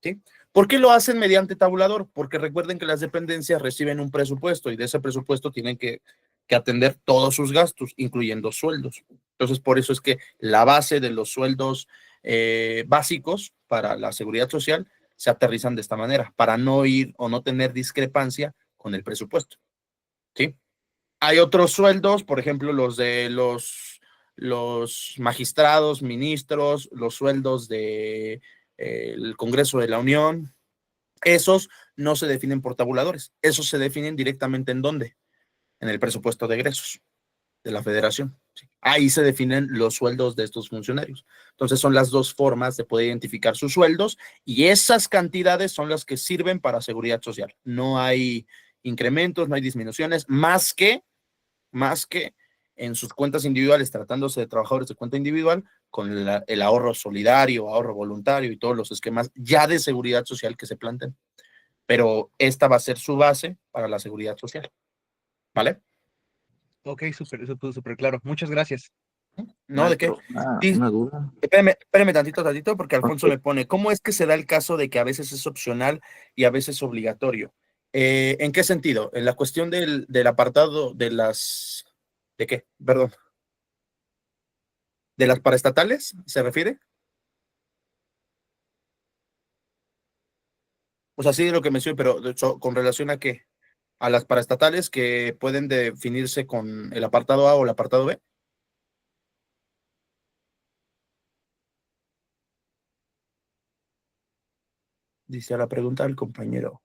A: ¿Sí? ¿Por qué lo hacen mediante tabulador? Porque recuerden que las dependencias reciben un presupuesto y de ese presupuesto tienen que atender todos sus gastos, incluyendo sueldos. Entonces, por eso es que la base de los sueldos básicos para la seguridad social se aterrizan de esta manera, para no ir o no tener discrepancia con el presupuesto. ¿Sí? Hay otros sueldos, por ejemplo, los de los magistrados, ministros, los sueldos de el Congreso de la Unión. Esos no se definen por tabuladores, esos se definen directamente en dónde, en el presupuesto de egresos de la federación. ¿Sí? Ahí se definen los sueldos de estos funcionarios. Entonces son las dos formas de poder identificar sus sueldos y esas cantidades son las que sirven para seguridad social. No hay incrementos, no hay disminuciones, más que en sus cuentas individuales, tratándose de trabajadores de cuenta individual, con el ahorro solidario, ahorro voluntario y todos los esquemas ya de seguridad social que se plantean. Pero esta va a ser su base para la seguridad social, ¿vale?
D: Ok, súper claro. Muchas gracias.
A: No, ¿de qué?
C: Maestro,
A: Sí,
C: una duda.
A: espérame tantito, porque Alfonso
C: Ok.
A: me pone, ¿cómo es que se da el caso de que a veces es opcional y a veces obligatorio? ¿En qué sentido? En la cuestión del apartado de las, ¿de qué? Perdón, ¿de las paraestatales se refiere? O sea, sí de lo que mencioné, pero con relación a qué? A las paraestatales que pueden definirse con el apartado A o el apartado B. Dice a la pregunta del compañero.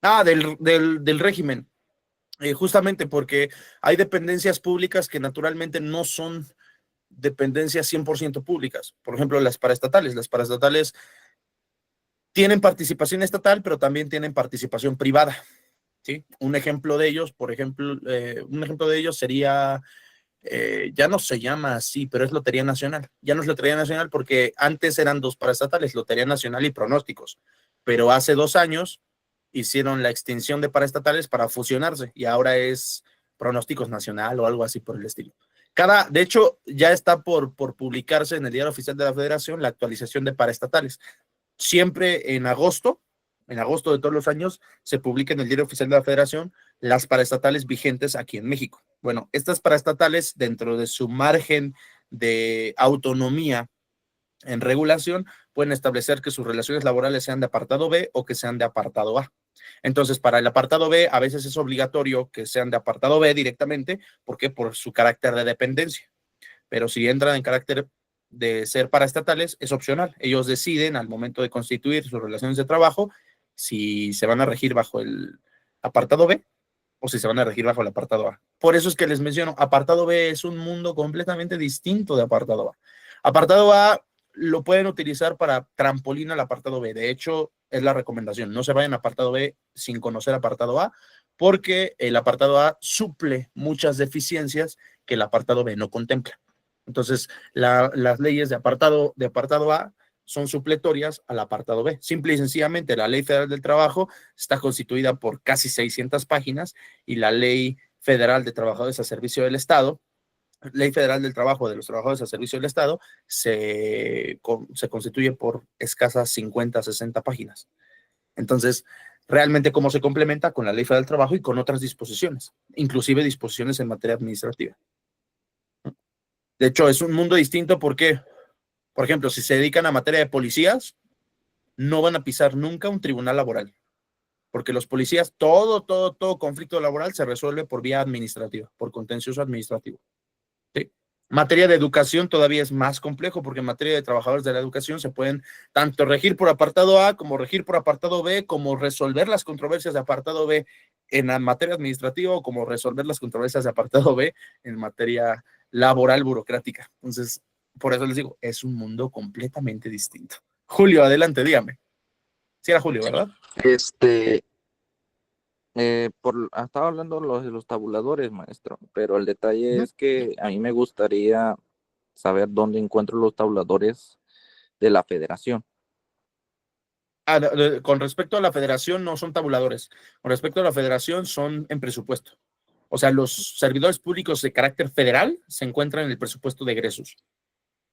A: Ah, del régimen. Justamente porque hay dependencias públicas que naturalmente no son dependencias 100% públicas. Por ejemplo, las paraestatales. Las paraestatales tienen participación estatal, pero también tienen participación privada. ¿Sí? Un ejemplo de ellos, por ejemplo, un ejemplo de ellos sería, ya no se llama así, pero es Lotería Nacional. Ya no es Lotería Nacional porque antes eran dos paraestatales, Lotería Nacional y Pronósticos. Pero hace 2 años hicieron la extinción de paraestatales para fusionarse y ahora es Pronósticos Nacional o algo así por el estilo. De hecho, ya está por publicarse en el Diario Oficial de la Federación la actualización de paraestatales. Siempre en agosto de todos los años, se publica en el Diario Oficial de la Federación las paraestatales vigentes aquí en México. Bueno, estas paraestatales, dentro de su margen de autonomía en regulación, pueden establecer que sus relaciones laborales sean de apartado B o que sean de apartado A. Entonces, para el apartado B, a veces es obligatorio que sean de apartado B directamente, porque por su carácter de dependencia. Pero si entran en carácter de ser paraestatales, es opcional. Ellos deciden al momento de constituir sus relaciones de trabajo si se van a regir bajo el apartado B o si se van a regir bajo el apartado A. Por eso es que les menciono, apartado B es un mundo completamente distinto de apartado A. Apartado A lo pueden utilizar para trampolín al apartado B. De hecho, es la recomendación. No se vayan a apartado B sin conocer apartado A, porque el apartado A suple muchas deficiencias que el apartado B no contempla. Entonces, las leyes de apartado A son supletorias al apartado B. Simple y sencillamente, la Ley Federal del Trabajo está constituida por casi 600 páginas y la Ley Federal de Trabajadores a Servicio del Estado, Ley Federal del Trabajo de los Trabajadores a Servicio del Estado, se constituye por escasas 50, 60 páginas. Entonces, realmente, ¿cómo se complementa? Con la Ley Federal del Trabajo y con otras disposiciones, inclusive disposiciones en materia administrativa. De hecho, es un mundo distinto porque, por ejemplo, si se dedican a materia de policías, no van a pisar nunca un tribunal laboral, porque los policías, todo conflicto laboral se resuelve por vía administrativa, por contencioso administrativo. ¿Sí? Materia de educación todavía es más complejo, porque en materia de trabajadores de la educación se pueden tanto regir por apartado A como regir por apartado B, como resolver las controversias de apartado B en la materia administrativa o como resolver las controversias de apartado B en materia laboral burocrática. Entonces, por eso les digo, es un mundo completamente distinto. Julio, adelante, dígame. Sí era Julio, ¿verdad?
C: Estaba hablando de los tabuladores, maestro, pero el detalle es que a mí me gustaría saber dónde encuentro los tabuladores de la federación.
A: Con respecto a la federación, no son tabuladores. Con respecto a la federación, son en presupuesto. O sea, los servidores públicos de carácter federal se encuentran en el presupuesto de egresos.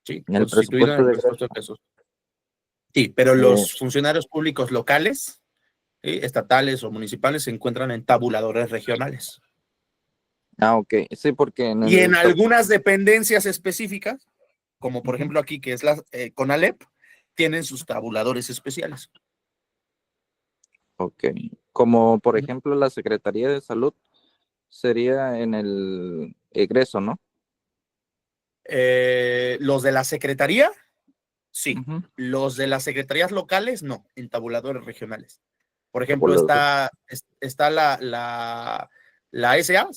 A: Sí,
C: En el
A: constituido en el presupuesto de egresos. Sí, pero los funcionarios públicos locales, ¿sí?, estatales o municipales, se encuentran en tabuladores regionales.
C: Ah, ok. Sí, porque
A: Y en algunas dependencias específicas, como por ejemplo aquí, que es la CONALEP, tienen sus tabuladores especiales.
C: Ok. Como por ejemplo la Secretaría de Salud sería en el egreso, ¿no?
A: Los de la Secretaría, sí.
C: Ujú.
A: Los de las secretarías locales, no, en tabuladores regionales. Por ejemplo, está la SA,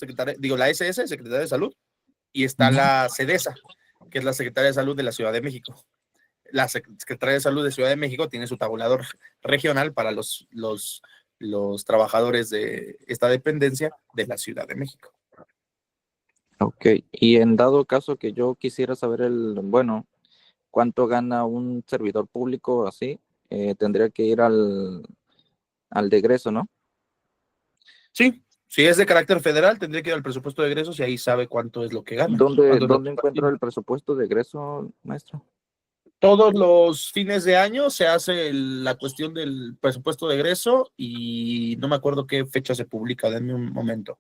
A: la SS, Secretaría de Salud, y está la SEDESA, que es la Secretaría de Salud de la Ciudad de México. La Secretaría de Salud de Ciudad de México tiene su tabulador regional para los trabajadores de esta dependencia de la Ciudad de México.
C: Ok. Y en dado caso que yo quisiera saber cuánto gana un servidor público así, tendría que ir al de egreso, ¿no?
A: Sí, si es de carácter federal, tendría que ir al presupuesto de egresos y ahí sabe cuánto es lo que gana.
C: ¿Dónde encuentro el presupuesto de egreso, maestro?
A: Todos los fines de año se hace la cuestión del presupuesto de egreso y no me acuerdo qué fecha se publica, denme un momento.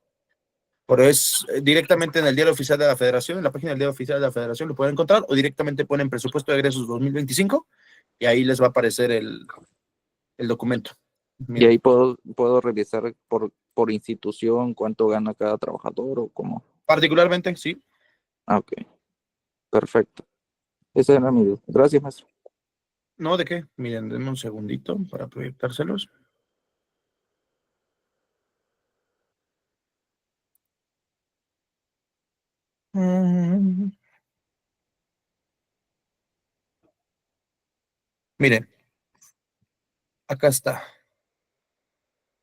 A: Pero es directamente en el Diario Oficial de la Federación, en la página del Diario Oficial de la Federación lo pueden encontrar, o directamente ponen presupuesto de egresos 2025 y ahí les va a aparecer el documento.
C: Y ahí puedo revisar por institución cuánto gana cada trabajador o cómo.
A: Particularmente, sí.
C: Ah, ok. Perfecto. Esa era mi duda. Gracias, maestro.
A: No, ¿de qué? Miren, denme un segundito para proyectárselos. Miren, acá está.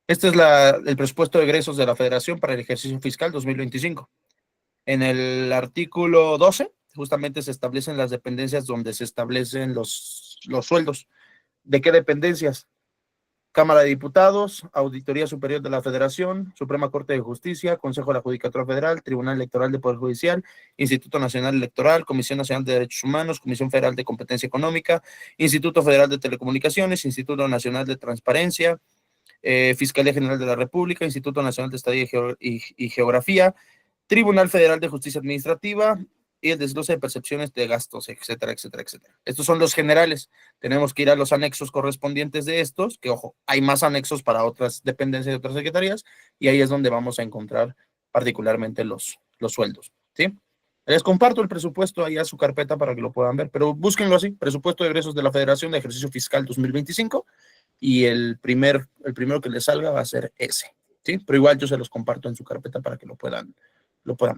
A: Este es el presupuesto de egresos de la Federación para el ejercicio fiscal 2025. En el artículo 12, justamente se establecen las dependencias donde se establecen los sueldos. ¿De qué dependencias? Cámara de Diputados, Auditoría Superior de la Federación, Suprema Corte de Justicia, Consejo de la Judicatura Federal, Tribunal Electoral de Poder Judicial, Instituto Nacional Electoral, Comisión Nacional de Derechos Humanos, Comisión Federal de Competencia Económica, Instituto Federal de Telecomunicaciones, Instituto Nacional de Transparencia, Fiscalía General de la República, Instituto Nacional de Estadía y Geografía, Tribunal Federal de Justicia Administrativa y el desglose de percepciones de gastos, etcétera, etcétera, etcétera. Estos son los generales. Tenemos que ir a los anexos correspondientes de estos, que ojo, hay más anexos para otras dependencias de otras secretarías, y ahí es donde vamos a encontrar particularmente los sueldos, ¿sí? Les comparto el presupuesto ahí a su carpeta para que lo puedan ver, pero búsquenlo así, presupuesto de egresos de la Federación de Ejercicio Fiscal 2025, y el primero que les salga va a ser ese, ¿sí? Pero igual yo se los comparto en su carpeta para que lo puedan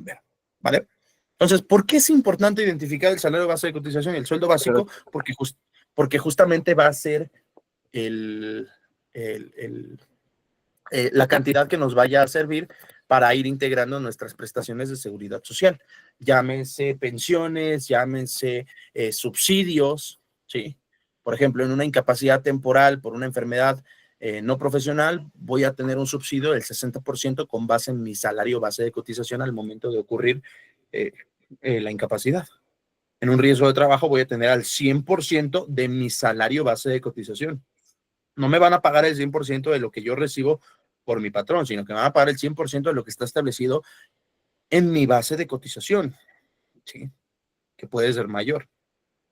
A: ver, ¿vale? Entonces, ¿por qué es importante identificar el salario base de cotización y el sueldo básico? Porque justamente va a ser el, la cantidad que nos vaya a servir para ir integrando nuestras prestaciones de seguridad social. Llámense pensiones, llámense subsidios, ¿sí? Por ejemplo, en una incapacidad temporal por una enfermedad no profesional, voy a tener un subsidio del 60% con base en mi salario base de cotización al momento de ocurrir la incapacidad. En un riesgo de trabajo voy a tener al 100% de mi salario base de cotización. No me van a pagar el 100% de lo que yo recibo por mi patrón, sino que me van a pagar el 100% de lo que está establecido en mi base de cotización, ¿sí? Que puede ser mayor.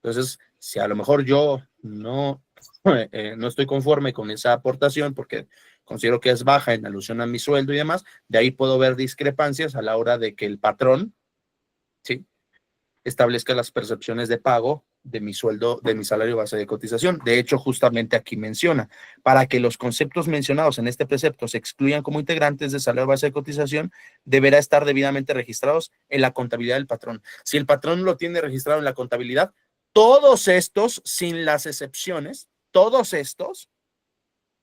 A: Entonces, si a lo mejor yo no estoy conforme con esa aportación porque considero que es baja en alusión a mi sueldo y demás, de ahí puedo ver discrepancias a la hora de que el patrón, ¿sí?, establezca las percepciones de pago de mi sueldo, de mi salario base de cotización. De hecho, justamente aquí menciona, para que los conceptos mencionados en este precepto se excluyan como integrantes de salario base de cotización, deberá estar debidamente registrados en la contabilidad del patrón. Si el patrón lo tiene registrado en la contabilidad, todos estos, sin las excepciones, todos estos,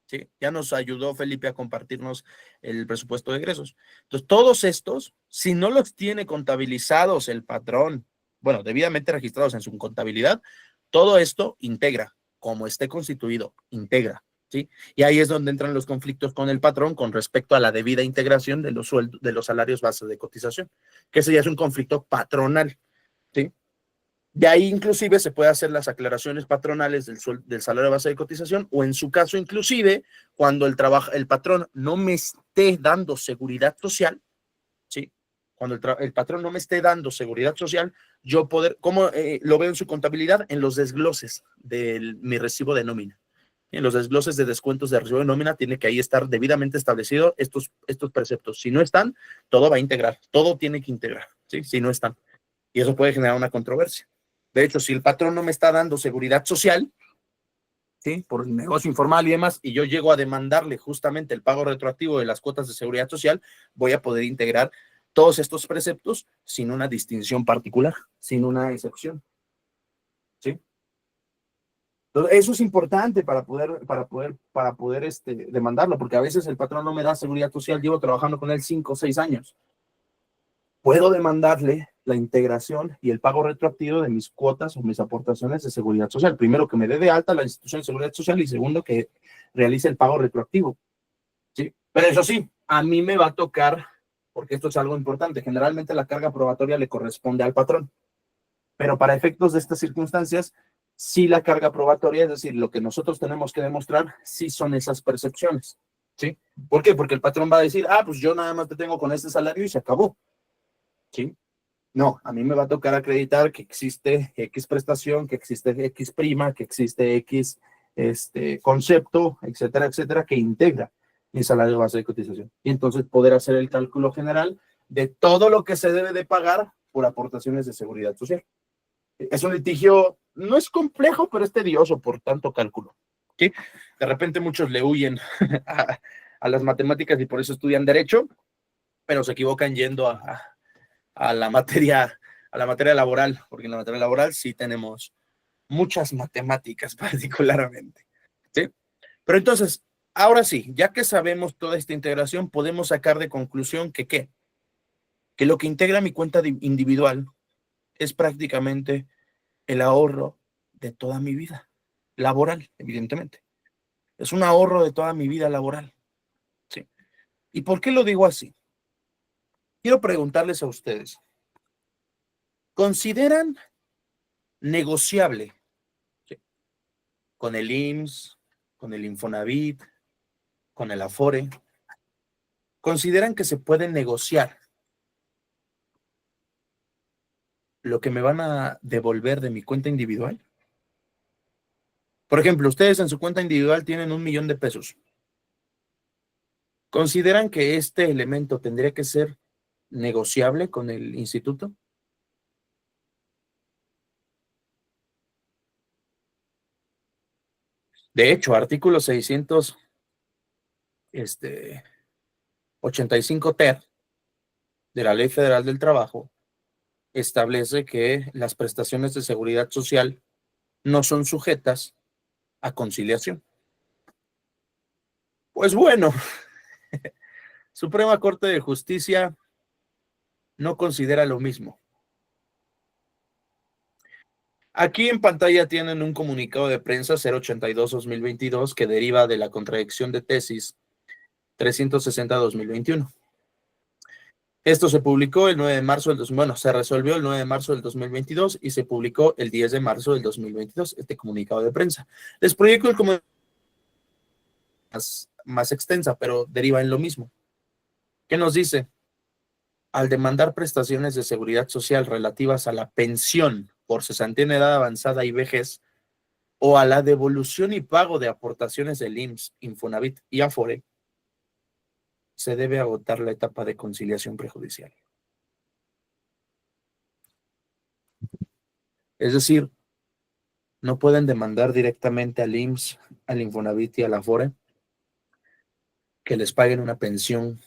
A: ¿sí? Ya nos ayudó Felipe a compartirnos el presupuesto de egresos. Entonces, todos estos, si no los tiene contabilizados el patrón, bueno, debidamente registrados en su contabilidad, todo esto integra, como esté constituido, integra, ¿sí? Y ahí es donde entran los conflictos con el patrón con respecto a la debida integración de los sueldos, de los salarios base de cotización, que ese ya es un conflicto patronal, ¿sí? De ahí inclusive se puede hacer las aclaraciones patronales del salario base de cotización, o en su caso inclusive cuando el patrón no me esté dando seguridad social, ¿sí? Cuando el patrón no me esté dando seguridad social, yo poder, ¿cómo lo veo en su contabilidad? En los desgloses de mi recibo de nómina. En los desgloses de descuentos de recibo de nómina tiene que ahí estar debidamente establecido estos preceptos. Si no están, todo va a integrar, todo tiene que integrar, ¿sí? Si no están. Y eso puede generar una controversia. De hecho, si el patrón no me está dando seguridad social, ¿sí?, por el negocio informal y demás, y yo llego a demandarle justamente el pago retroactivo de las cuotas de seguridad social, voy a poder integrar todos estos preceptos sin una distinción particular, sin una excepción, ¿sí? Entonces, eso es importante para poder demandarlo, porque a veces el patrón no me da seguridad social, llevo trabajando con él 5 o 6 años. Puedo demandarle la integración y el pago retroactivo de mis cuotas o mis aportaciones de seguridad social. Primero, que me dé de alta la institución de seguridad social, y segundo, que realice el pago retroactivo, ¿sí? Pero eso sí, a mí me va a tocar, porque esto es algo importante, generalmente la carga probatoria le corresponde al patrón, pero para efectos de estas circunstancias, sí, la carga probatoria, es decir, lo que nosotros tenemos que demostrar, sí son esas percepciones, ¿sí? ¿Por qué? Porque el patrón va a decir, pues yo nada más te tengo con este salario y se acabó, ¿sí? No, a mí me va a tocar acreditar que existe X prestación, que existe X prima, que existe X concepto, etcétera, etcétera, que integra mi salario base de cotización. Y entonces poder hacer el cálculo general de todo lo que se debe de pagar por aportaciones de seguridad social. Es un litigio, no es complejo, pero es tedioso por tanto cálculo, ¿sí? De repente muchos le huyen a las matemáticas y por eso estudian derecho, pero se equivocan yendo a la materia laboral, porque en la materia laboral sí tenemos muchas matemáticas particularmente, ¿sí? Pero entonces, ahora sí, ya que sabemos toda esta integración, podemos sacar de conclusión que ¿qué? Que lo que integra mi cuenta individual es prácticamente el ahorro de toda mi vida laboral, evidentemente. Es un ahorro de toda mi vida laboral, ¿sí? ¿Y por qué lo digo así? Quiero preguntarles a ustedes, ¿consideran negociable, ¿sí?, con el IMSS, con el Infonavit, con el Afore, consideran que se puede negociar lo que me van a devolver de mi cuenta individual? Por ejemplo, ustedes en su cuenta individual tienen 1,000,000 de pesos. ¿Consideran que este elemento tendría que ser negociable con el instituto? De hecho, artículo 685 ter de la Ley Federal del Trabajo establece que las prestaciones de seguridad social no son sujetas a conciliación. Pues bueno, Suprema Corte de Justicia no considera lo mismo. Aquí en pantalla tienen un comunicado de prensa 082-2022 que deriva de la contradicción de tesis 360-2021. Esto se publicó el 9 de marzo del 2022, bueno, se resolvió el 9 de marzo del 2022 y se publicó el 10 de marzo del 2022, este comunicado de prensa. Les proyecto el comunicado más extensa, pero deriva en lo mismo. ¿Qué nos dice? Al demandar prestaciones de seguridad social relativas a la pensión por cesantía en edad avanzada y vejez, o a la devolución y pago de aportaciones del IMSS, Infonavit y Afore, se debe agotar la etapa de conciliación prejudicial. Es decir, no pueden demandar directamente al IMSS, al Infonavit y a la Afore que les paguen una pensión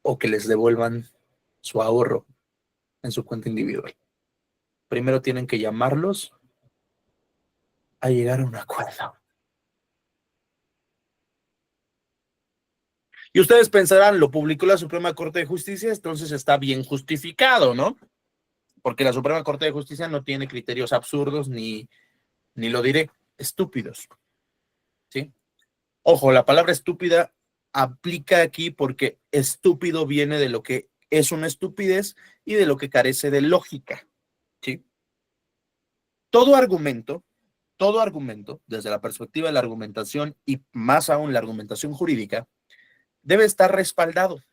A: o que les devuelvan su ahorro en su cuenta individual. Primero tienen que llamarlos a llegar a un acuerdo. Y ustedes pensarán, lo publicó la Suprema Corte de Justicia, entonces está bien justificado, ¿no? Porque la Suprema Corte de Justicia no tiene criterios absurdos ni lo diré, estúpidos. ¿Sí? Ojo, la palabra estúpida aplica aquí porque estúpido viene de lo que es una estupidez y de lo que carece de lógica. ¿Sí? Todo argumento, desde la perspectiva de la argumentación y más aún la argumentación jurídica, debe estar respaldado.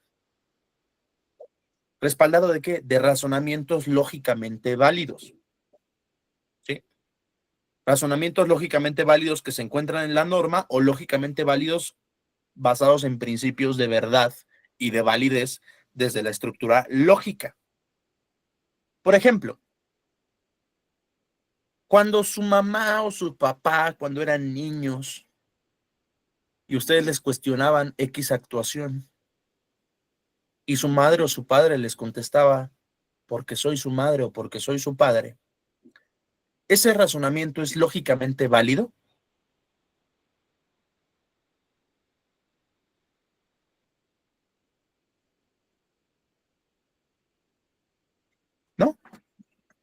A: ¿Respaldado de qué? De razonamientos lógicamente válidos. ¿Sí? Razonamientos lógicamente válidos que se encuentran en la norma o lógicamente válidos basados en principios de verdad y de validez desde la estructura lógica. Por ejemplo, cuando su mamá o su papá, cuando eran niños, y ustedes les cuestionaban X actuación, y su madre o su padre les contestaba, porque soy su madre o porque soy su padre, ¿ese razonamiento es lógicamente válido? No,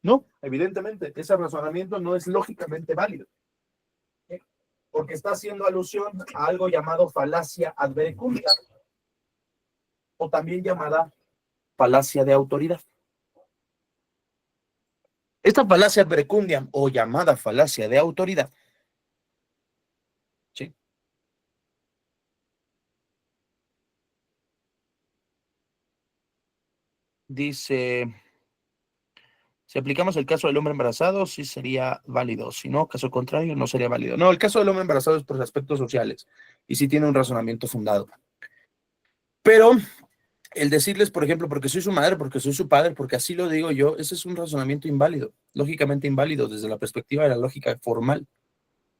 A: no, evidentemente, ese razonamiento no es lógicamente válido, ¿sí? Porque está haciendo alusión a algo llamado falacia ad verecundia, o también llamada falacia de autoridad. Esta falacia ad verecundiam o llamada falacia de autoridad, ¿sí? Dice, si aplicamos el caso del hombre embarazado, sí sería válido. Si no, caso contrario, no sería válido. No, el caso del hombre embarazado es por aspectos sociales y sí tiene un razonamiento fundado. Pero el decirles, por ejemplo, porque soy su madre, porque soy su padre, porque así lo digo yo, ese es un razonamiento inválido, lógicamente inválido desde la perspectiva de la lógica formal.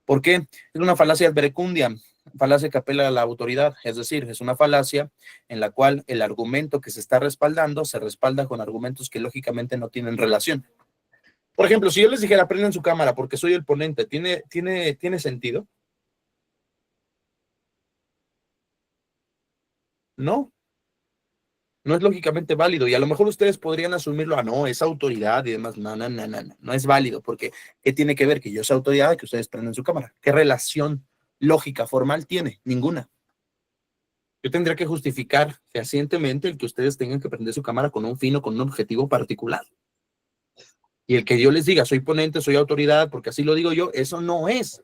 A: ¿Por qué? Es una falacia ad verecundiam, falacia que apela a la autoridad, es decir, es una falacia en la cual el argumento que se está respaldando se respalda con argumentos que lógicamente no tienen relación. Por ejemplo, si yo les dijera, prendan su cámara porque soy el ponente, ¿tiene sentido? No, no es lógicamente válido y a lo mejor ustedes podrían asumirlo, no, es autoridad y demás. No es válido porque ¿qué tiene que ver que yo sea autoridad y que ustedes prendan su cámara? ¿Qué relación lógica formal tiene? Ninguna. Yo tendría que justificar fehacientemente el que ustedes tengan que prender su cámara con un fin o con un objetivo particular. Y el que yo les diga, soy ponente, soy autoridad, porque así lo digo yo, eso no es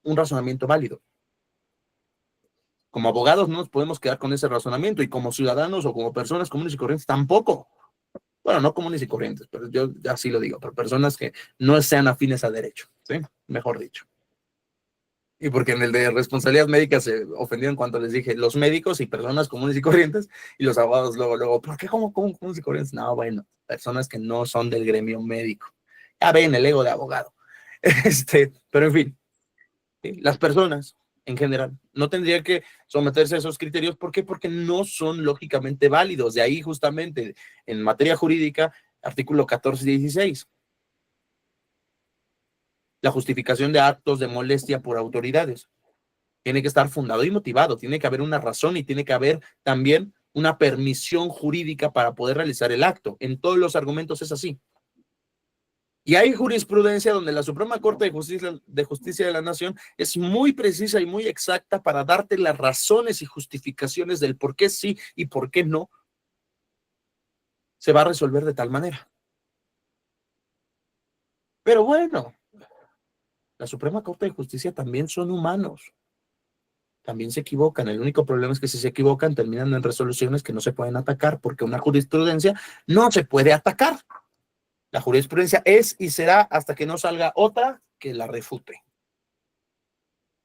A: un razonamiento válido. Como abogados no nos podemos quedar con ese razonamiento y como ciudadanos o como personas comunes y corrientes tampoco. Bueno, no comunes y corrientes, pero yo así lo digo, pero personas que no sean afines a derecho, ¿sí? Mejor dicho. Y porque en el de responsabilidad médica se ofendieron cuando les dije los médicos y personas comunes y corrientes, y los abogados luego, ¿por qué cómo comunes y corrientes? No, bueno, personas que no son del gremio médico. Ya ven el ego de abogado. Pero en fin, ¿sí? Las personas en general no tendrían que someterse a esos criterios. ¿Por qué? Porque no son lógicamente válidos. De ahí justamente en materia jurídica, artículo 14 y 16. La justificación de actos de molestia por autoridades. Tiene que estar fundado y motivado, tiene que haber una razón y tiene que haber también una permisión jurídica para poder realizar el acto. En todos los argumentos es así. Y hay jurisprudencia donde la Suprema Corte de Justicia de la Nación es muy precisa y muy exacta para darte las razones y justificaciones del por qué sí y por qué no se va a resolver de tal manera. Pero bueno, la Suprema Corte de Justicia también son humanos. También se equivocan. El único problema es que si se equivocan terminan en resoluciones que no se pueden atacar porque una jurisprudencia no se puede atacar. La jurisprudencia es y será hasta que no salga otra que la refute.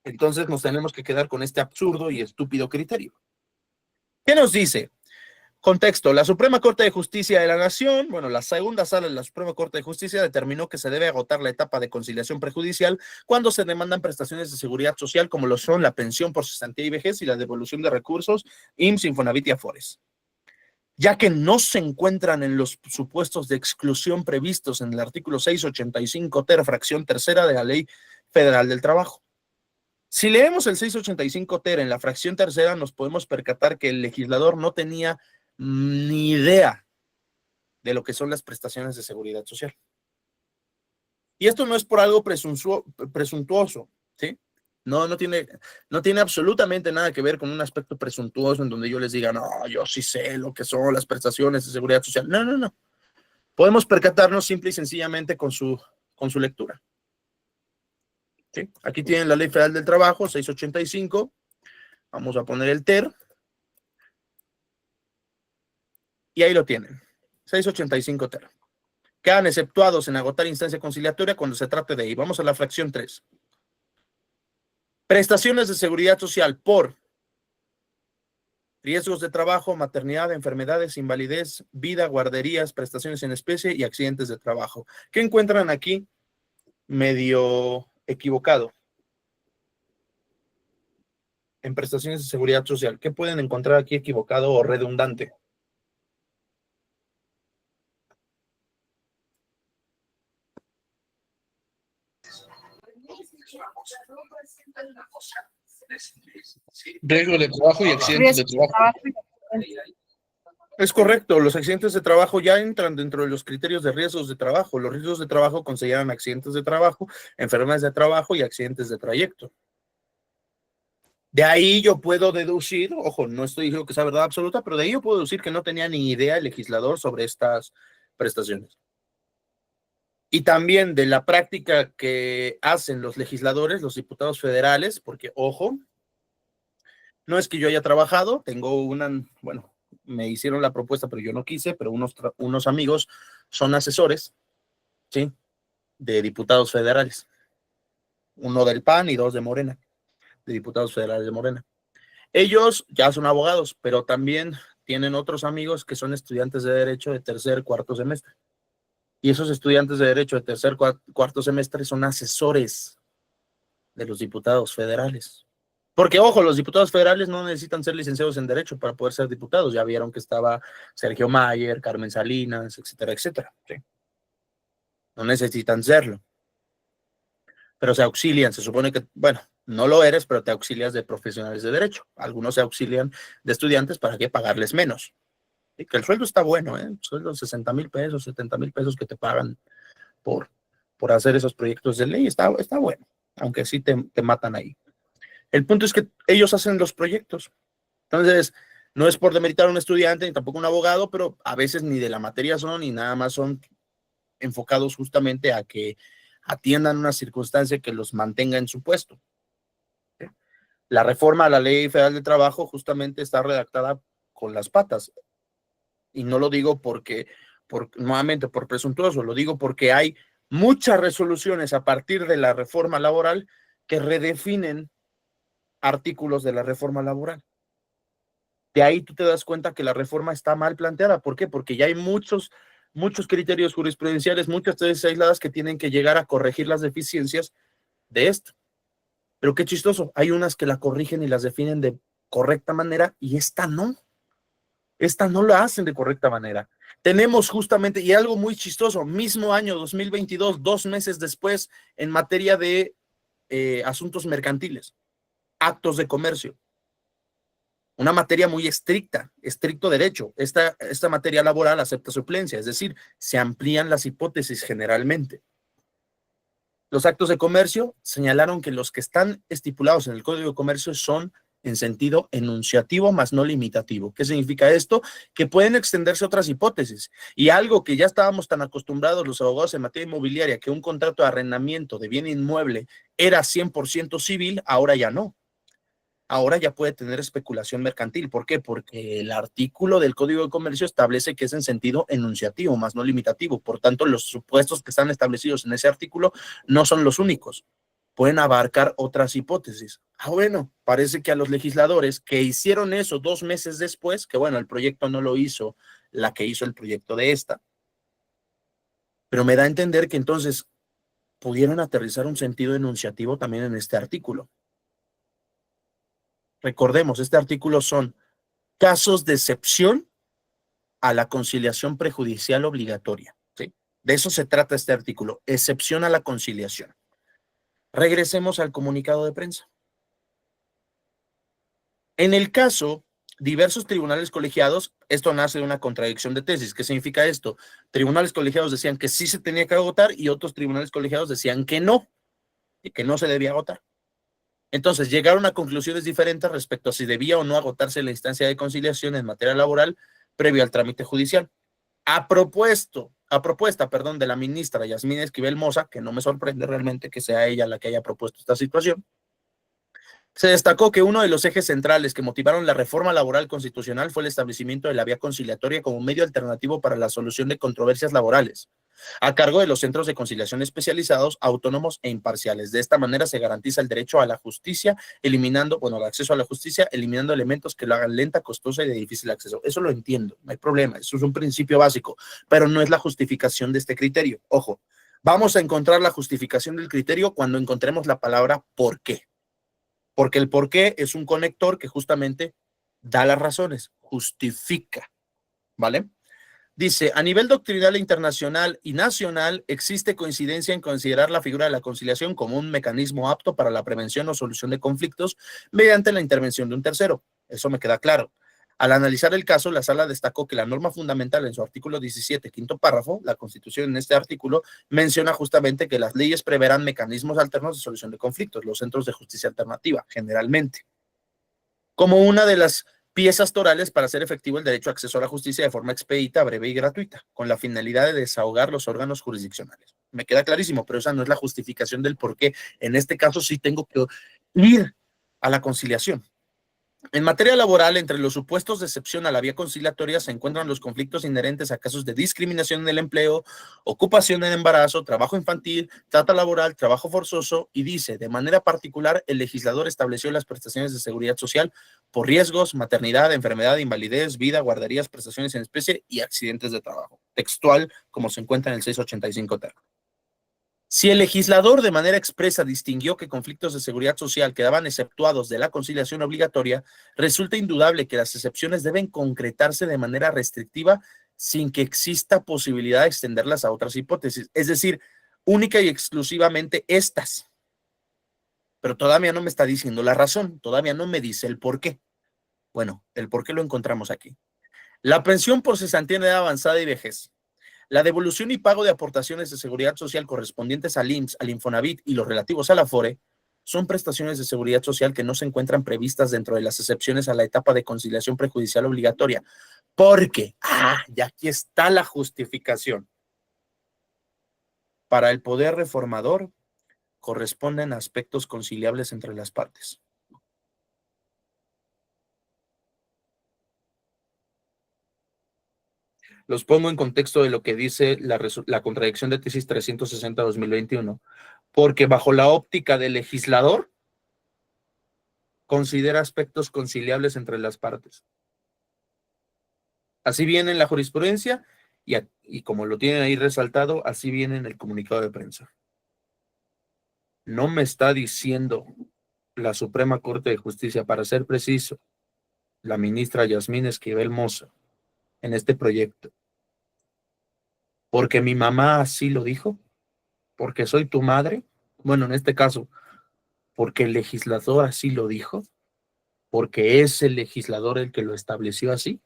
A: Entonces nos tenemos que quedar con este absurdo y estúpido criterio. ¿Qué nos dice? Contexto, la Suprema Corte de Justicia de la Nación, bueno, la segunda sala de la Suprema Corte de Justicia determinó que se debe agotar la etapa de conciliación prejudicial cuando se demandan prestaciones de seguridad social como lo son la pensión por cesantía y vejez y la devolución de recursos IMSS, Infonavit y Afores, ya que no se encuentran en los supuestos de exclusión previstos en el artículo 685 ter, fracción tercera de la Ley Federal del Trabajo. Si leemos el 685 ter en la fracción tercera, nos podemos percatar que el legislador no tenía ni idea de lo que son las prestaciones de seguridad social. Y esto no es por algo presuntuoso, ¿sí? No tiene absolutamente nada que ver con un aspecto presuntuoso en donde yo les diga, no, yo sí sé lo que son las prestaciones de seguridad social. No. Podemos percatarnos simple y sencillamente con su lectura. ¿Sí? Aquí tienen la Ley Federal del Trabajo, 685. Vamos a poner el TER. Y ahí lo tienen. 685 ter. Quedan exceptuados en agotar instancia conciliatoria cuando se trate de ahí. Vamos a la fracción 3. Prestaciones de seguridad social por riesgos de trabajo, maternidad, enfermedades, invalidez, vida, guarderías, prestaciones en especie y accidentes de trabajo. ¿Qué encuentran aquí medio equivocado? En prestaciones de seguridad social. ¿Qué pueden encontrar aquí equivocado o redundante?
E: Riesgo de trabajo y accidentes de trabajo.
A: Es correcto, los accidentes de trabajo ya entran dentro de los criterios de riesgos de trabajo. Los riesgos de trabajo consideran accidentes de trabajo, enfermedades de trabajo y accidentes de trayecto. De ahí yo puedo deducir, ojo, no estoy diciendo que sea verdad absoluta, pero de ahí yo puedo deducir que no tenía ni idea el legislador sobre estas prestaciones. Y también de la práctica que hacen los legisladores, los diputados federales, porque, ojo, no es que yo haya trabajado, tengo bueno, me hicieron la propuesta, pero yo no quise, pero unos amigos son asesores, ¿sí? De diputados federales. Uno del PAN y dos de Morena, de diputados federales de Morena. Ellos ya son abogados, pero también tienen otros amigos que son estudiantes de Derecho de tercer, cuarto semestre. Y esos estudiantes de Derecho de tercer, cuarto semestre son asesores de los diputados federales. Porque, ojo, los diputados federales no necesitan ser licenciados en Derecho para poder ser diputados. Ya vieron que estaba Sergio Mayer, Carmen Salinas, etcétera, etcétera. ¿Sí? No necesitan serlo. Pero se auxilian, se supone que, bueno, no lo eres, pero te auxilias de profesionales de Derecho. Algunos se auxilian de estudiantes para que pagarles menos. Y que el sueldo está bueno, ¿eh? El sueldo 60,000 pesos, 70,000 pesos que te pagan por hacer esos proyectos de ley, está bueno, aunque sí te matan ahí. El punto es que ellos hacen los proyectos. Entonces, no es por demeritar a un estudiante ni tampoco a un abogado, pero a veces ni de la materia son y nada más son enfocados justamente a que atiendan una circunstancia que los mantenga en su puesto. ¿Sí? La reforma a la Ley Federal de Trabajo justamente está redactada con las patas. Y no lo digo nuevamente por presuntuoso, lo digo porque hay muchas resoluciones a partir de la reforma laboral que redefinen artículos de la reforma laboral. De ahí tú te das cuenta que la reforma está mal planteada. ¿Por qué? Porque ya hay muchos muchos criterios jurisprudenciales, muchas tesis aisladas que tienen que llegar a corregir las deficiencias de esto. Pero qué chistoso, hay unas que la corrigen y las definen de correcta manera y esta no. Esta no la hacen de correcta manera. Tenemos justamente, y algo muy chistoso, mismo año 2022, 2 meses después, en materia de asuntos mercantiles, actos de comercio. Una materia muy estricta, estricto derecho. Esta materia laboral acepta suplencia, es decir, se amplían las hipótesis generalmente. Los actos de comercio señalaron que los que están estipulados en el Código de Comercio son en sentido enunciativo más no limitativo. ¿Qué significa esto? Que pueden extenderse otras hipótesis. Y algo que ya estábamos tan acostumbrados los abogados en materia inmobiliaria, que un contrato de arrendamiento de bien inmueble era 100% civil, ahora ya no. Ahora ya puede tener especulación mercantil. ¿Por qué? Porque el artículo del Código de Comercio establece que es en sentido enunciativo, más no limitativo. Por tanto, los supuestos que están establecidos en ese artículo no son los únicos. Pueden abarcar otras hipótesis. Bueno, parece que a los legisladores que hicieron eso 2 meses después, que bueno, el proyecto no lo hizo la que hizo el proyecto de esta, pero me da a entender que entonces pudieron aterrizar un sentido enunciativo también en este artículo. Recordemos, este artículo son casos de excepción a la conciliación prejudicial obligatoria, ¿sí? De eso se trata este artículo, excepción a la conciliación. Regresemos al comunicado de prensa. En el caso, diversos tribunales colegiados, esto nace de una contradicción de tesis. ¿Qué significa esto? Tribunales colegiados decían que sí se tenía que agotar y otros tribunales colegiados decían que no, y que no se debía agotar. Entonces, llegaron a conclusiones diferentes respecto a si debía o no agotarse la instancia de conciliación en materia laboral previo al trámite judicial. A propuesta, de la ministra Yasmín Esquivel Moza, que no me sorprende realmente que sea ella la que haya propuesto esta situación, se destacó que uno de los ejes centrales que motivaron la reforma laboral constitucional fue el establecimiento de la vía conciliatoria como medio alternativo para la solución de controversias laborales, a cargo de los centros de conciliación especializados, autónomos e imparciales. De esta manera se garantiza el derecho a la justicia, el acceso a la justicia, eliminando elementos que lo hagan lenta, costosa y de difícil acceso. Eso lo entiendo, no hay problema, eso es un principio básico, pero no es la justificación de este criterio. Ojo, vamos a encontrar la justificación del criterio cuando encontremos la palabra ¿por qué? Porque el por qué es un conector que justamente da las razones, justifica, ¿vale? Dice, a nivel doctrinal internacional y nacional, existe coincidencia en considerar la figura de la conciliación como un mecanismo apto para la prevención o solución de conflictos mediante la intervención de un tercero. Eso me queda claro. Al analizar el caso, la sala destacó que la norma fundamental en su artículo 17, quinto párrafo, la Constitución en este artículo, menciona justamente que las leyes preverán mecanismos alternos de solución de conflictos, los centros de justicia alternativa, generalmente, como una de las piezas torales para hacer efectivo el derecho a acceso a la justicia de forma expedita, breve y gratuita, con la finalidad de desahogar los órganos jurisdiccionales. Me queda clarísimo, pero esa no es la justificación del por qué. En este caso sí tengo que ir a la conciliación. En materia laboral, entre los supuestos de excepción a la vía conciliatoria se encuentran los conflictos inherentes a casos de discriminación en el empleo, ocupación en embarazo, trabajo infantil, trata laboral, trabajo forzoso, y dice, de manera particular, el legislador estableció las prestaciones de seguridad social por riesgos, maternidad, enfermedad, invalidez, vida, guarderías, prestaciones en especie y accidentes de trabajo. Textual, como se encuentra en el 685 ter. Si el legislador de manera expresa distinguió que conflictos de seguridad social quedaban exceptuados de la conciliación obligatoria, resulta indudable que las excepciones deben concretarse de manera restrictiva sin que exista posibilidad de extenderlas a otras hipótesis, es decir, única y exclusivamente estas. Pero todavía no me está diciendo la razón, todavía no me dice el por qué. Bueno, el por qué lo encontramos aquí. La pensión por cesantía en edad avanzada y vejez. La devolución y pago de aportaciones de seguridad social correspondientes al IMSS, al Infonavit y los relativos a la Afore son prestaciones de seguridad social que no se encuentran previstas dentro de las excepciones a la etapa de conciliación prejudicial obligatoria. Porque, y aquí está la justificación. Para el poder reformador corresponden aspectos conciliables entre las partes. Los pongo en contexto de lo que dice la contradicción de tesis 360-2021, porque bajo la óptica del legislador, considera aspectos conciliables entre las partes. Así viene en la jurisprudencia y como lo tienen ahí resaltado, así viene en el comunicado de prensa. No me está diciendo la Suprema Corte de Justicia, para ser preciso, la ministra Yasmín Esquivel Moza, en este proyecto, porque mi mamá así lo dijo, porque soy tu madre, bueno, en este caso, porque el legislador así lo dijo, porque es el legislador el que lo estableció así.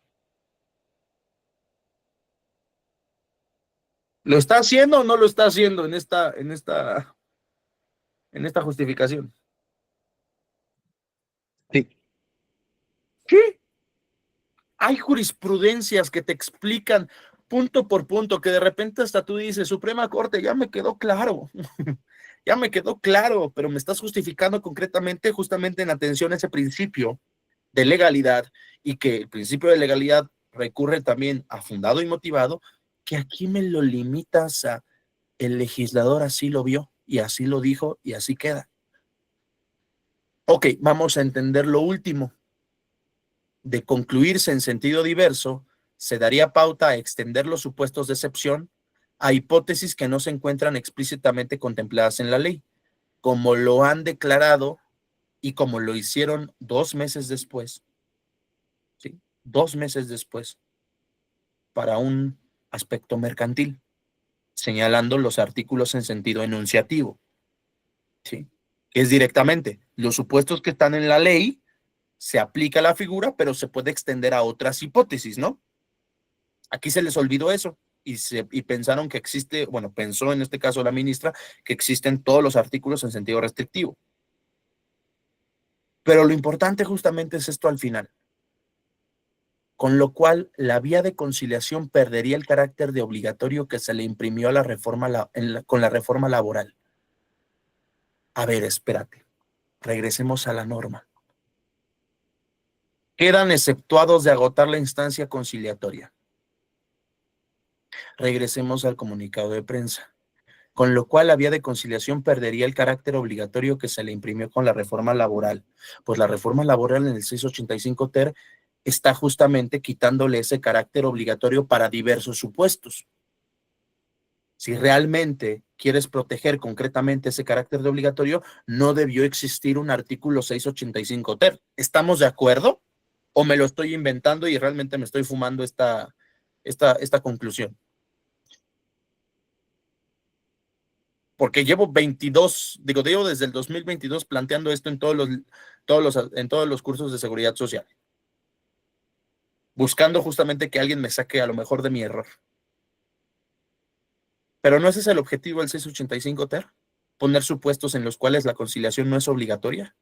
A: ¿Lo está haciendo o no lo está haciendo en esta justificación?
D: Sí.
A: ¿Qué? Hay jurisprudencias que te explican punto por punto, que de repente hasta tú dices, Suprema Corte, ya me quedó claro, ya me quedó claro, pero me estás justificando concretamente, justamente en atención a ese principio de legalidad, y que el principio de legalidad recurre también a fundado y motivado, que aquí me lo limitas a el legislador así lo vio y así lo dijo y así queda. Ok, vamos a entender lo último. De concluirse en sentido diverso, se daría pauta a extender los supuestos de excepción a hipótesis que no se encuentran explícitamente contempladas en la ley, como lo han declarado y como lo hicieron 2 meses después, ¿sí? 2 meses después, para un aspecto mercantil, señalando los artículos en sentido enunciativo, ¿sí? Que es directamente los supuestos que están en la ley, se aplica la figura, pero se puede extender a otras hipótesis, ¿no? Aquí se les olvidó eso y pensaron que existe, bueno, pensó en este caso la ministra, que existen todos los artículos en sentido restrictivo. Pero lo importante justamente es esto al final, con lo cual la vía de conciliación perdería el carácter de obligatorio que se le imprimió a la reforma con la reforma laboral. A ver, espérate, regresemos a la norma. Quedan exceptuados de agotar la instancia conciliatoria. Regresemos al comunicado de prensa, con lo cual la vía de conciliación perdería el carácter obligatorio que se le imprimió con la reforma laboral. Pues la reforma laboral en el 685 ter está justamente quitándole ese carácter obligatorio para diversos supuestos. Si realmente quieres proteger concretamente ese carácter de obligatorio, no debió existir un artículo 685 ter. ¿Estamos de acuerdo? ¿O me lo estoy inventando y realmente me estoy fumando esta conclusión? Porque llevo llevo desde el 2022 planteando esto en todos los cursos de seguridad social, buscando justamente que alguien me saque a lo mejor de mi error. Pero ¿no ese es el objetivo del 685 ter? Poner supuestos en los cuales la conciliación no es obligatoria.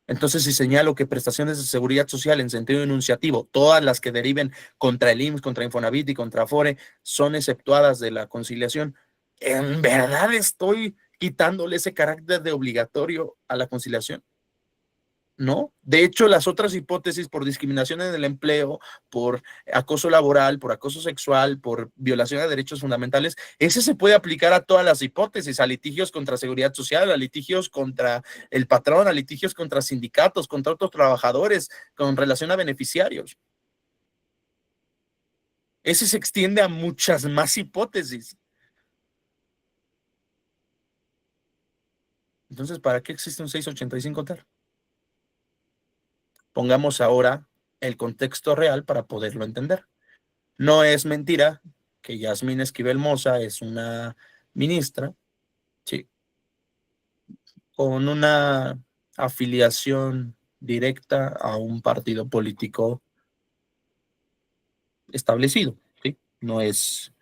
A: Entonces, si señalo que prestaciones de seguridad social en sentido enunciativo, todas las que deriven contra el IMSS, contra Infonavit y contra Afore, son exceptuadas de la conciliación, ¿en verdad estoy quitándole ese carácter de obligatorio a la conciliación? No. De hecho, las otras hipótesis por discriminación en el empleo, por acoso laboral, por acoso sexual, por violación de derechos fundamentales, ese se puede aplicar a todas las hipótesis, a litigios contra seguridad social, a litigios contra el patrón, a litigios contra sindicatos, contra otros trabajadores, con relación a beneficiarios. Ese se extiende a muchas más hipótesis. Entonces, ¿para qué existe un 685 ter? Pongamos ahora el contexto real para poderlo entender. No es mentira que Yasmín Esquivel Moza es una ministra, sí, con una afiliación directa a un partido político establecido, ¿sí? No es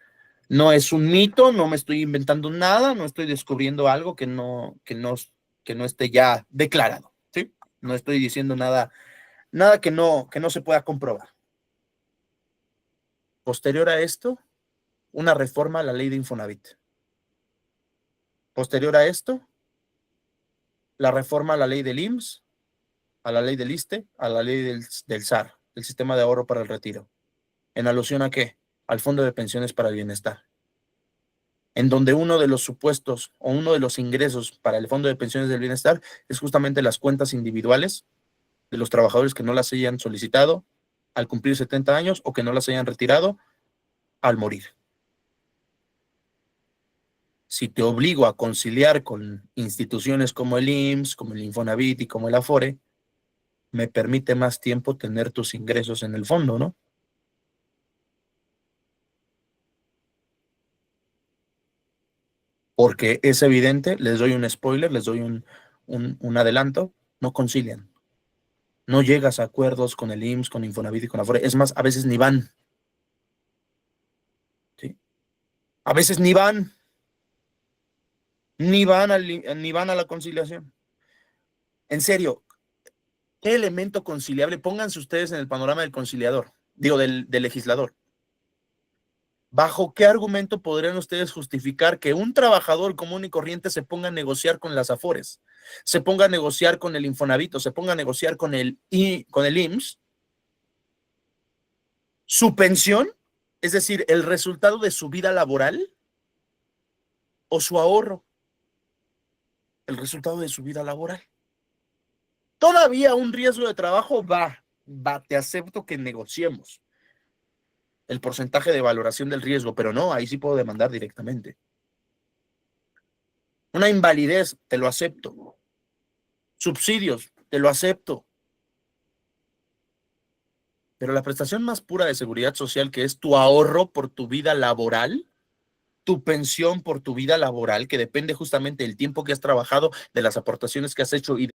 A: un mito, no me estoy inventando nada, no estoy descubriendo algo que no esté ya declarado, ¿sí? No estoy diciendo nada que no se pueda comprobar. Posterior a esto, una reforma a la ley de Infonavit. Posterior a esto, la reforma a la ley del IMSS, a la ley del ISSSTE, a la ley del SAR, el Sistema de Ahorro para el Retiro. ¿En alusión a qué? Al Fondo de Pensiones para el Bienestar. En donde uno de los supuestos o uno de los ingresos para el Fondo de Pensiones del Bienestar es justamente las cuentas individuales de los trabajadores que no las hayan solicitado, al cumplir 70 años o que no las hayan retirado al morir. Si te obligo a conciliar con instituciones como el IMSS, como el Infonavit y como el Afore, me permite más tiempo tener tus ingresos en el fondo, ¿no? Porque es evidente, les doy un spoiler, les doy un adelanto, no concilian. No llegas a acuerdos con el IMSS, con Infonavit y con Afore. Es más, a veces ni van. ¿Sí? A veces ni van. Ni van a la conciliación. En serio, ¿qué elemento conciliable? Pónganse ustedes en el panorama del conciliador, digo, del legislador. ¿Bajo qué argumento podrían ustedes justificar que un trabajador común y corriente se ponga a negociar con las Afores, se ponga a negociar con el Infonavit, se ponga a negociar con el IMSS, su pensión, es decir, el resultado de su vida laboral o su ahorro, el resultado de su vida laboral? Todavía un riesgo de trabajo va, te acepto que negociemos el porcentaje de valoración del riesgo, pero no, ahí sí puedo demandar directamente. Una invalidez, te lo acepto. Subsidios, te lo acepto. Pero la prestación más pura de seguridad social, que es tu ahorro por tu vida laboral, tu pensión por tu vida laboral, que depende justamente del tiempo que has trabajado, de las aportaciones que has hecho y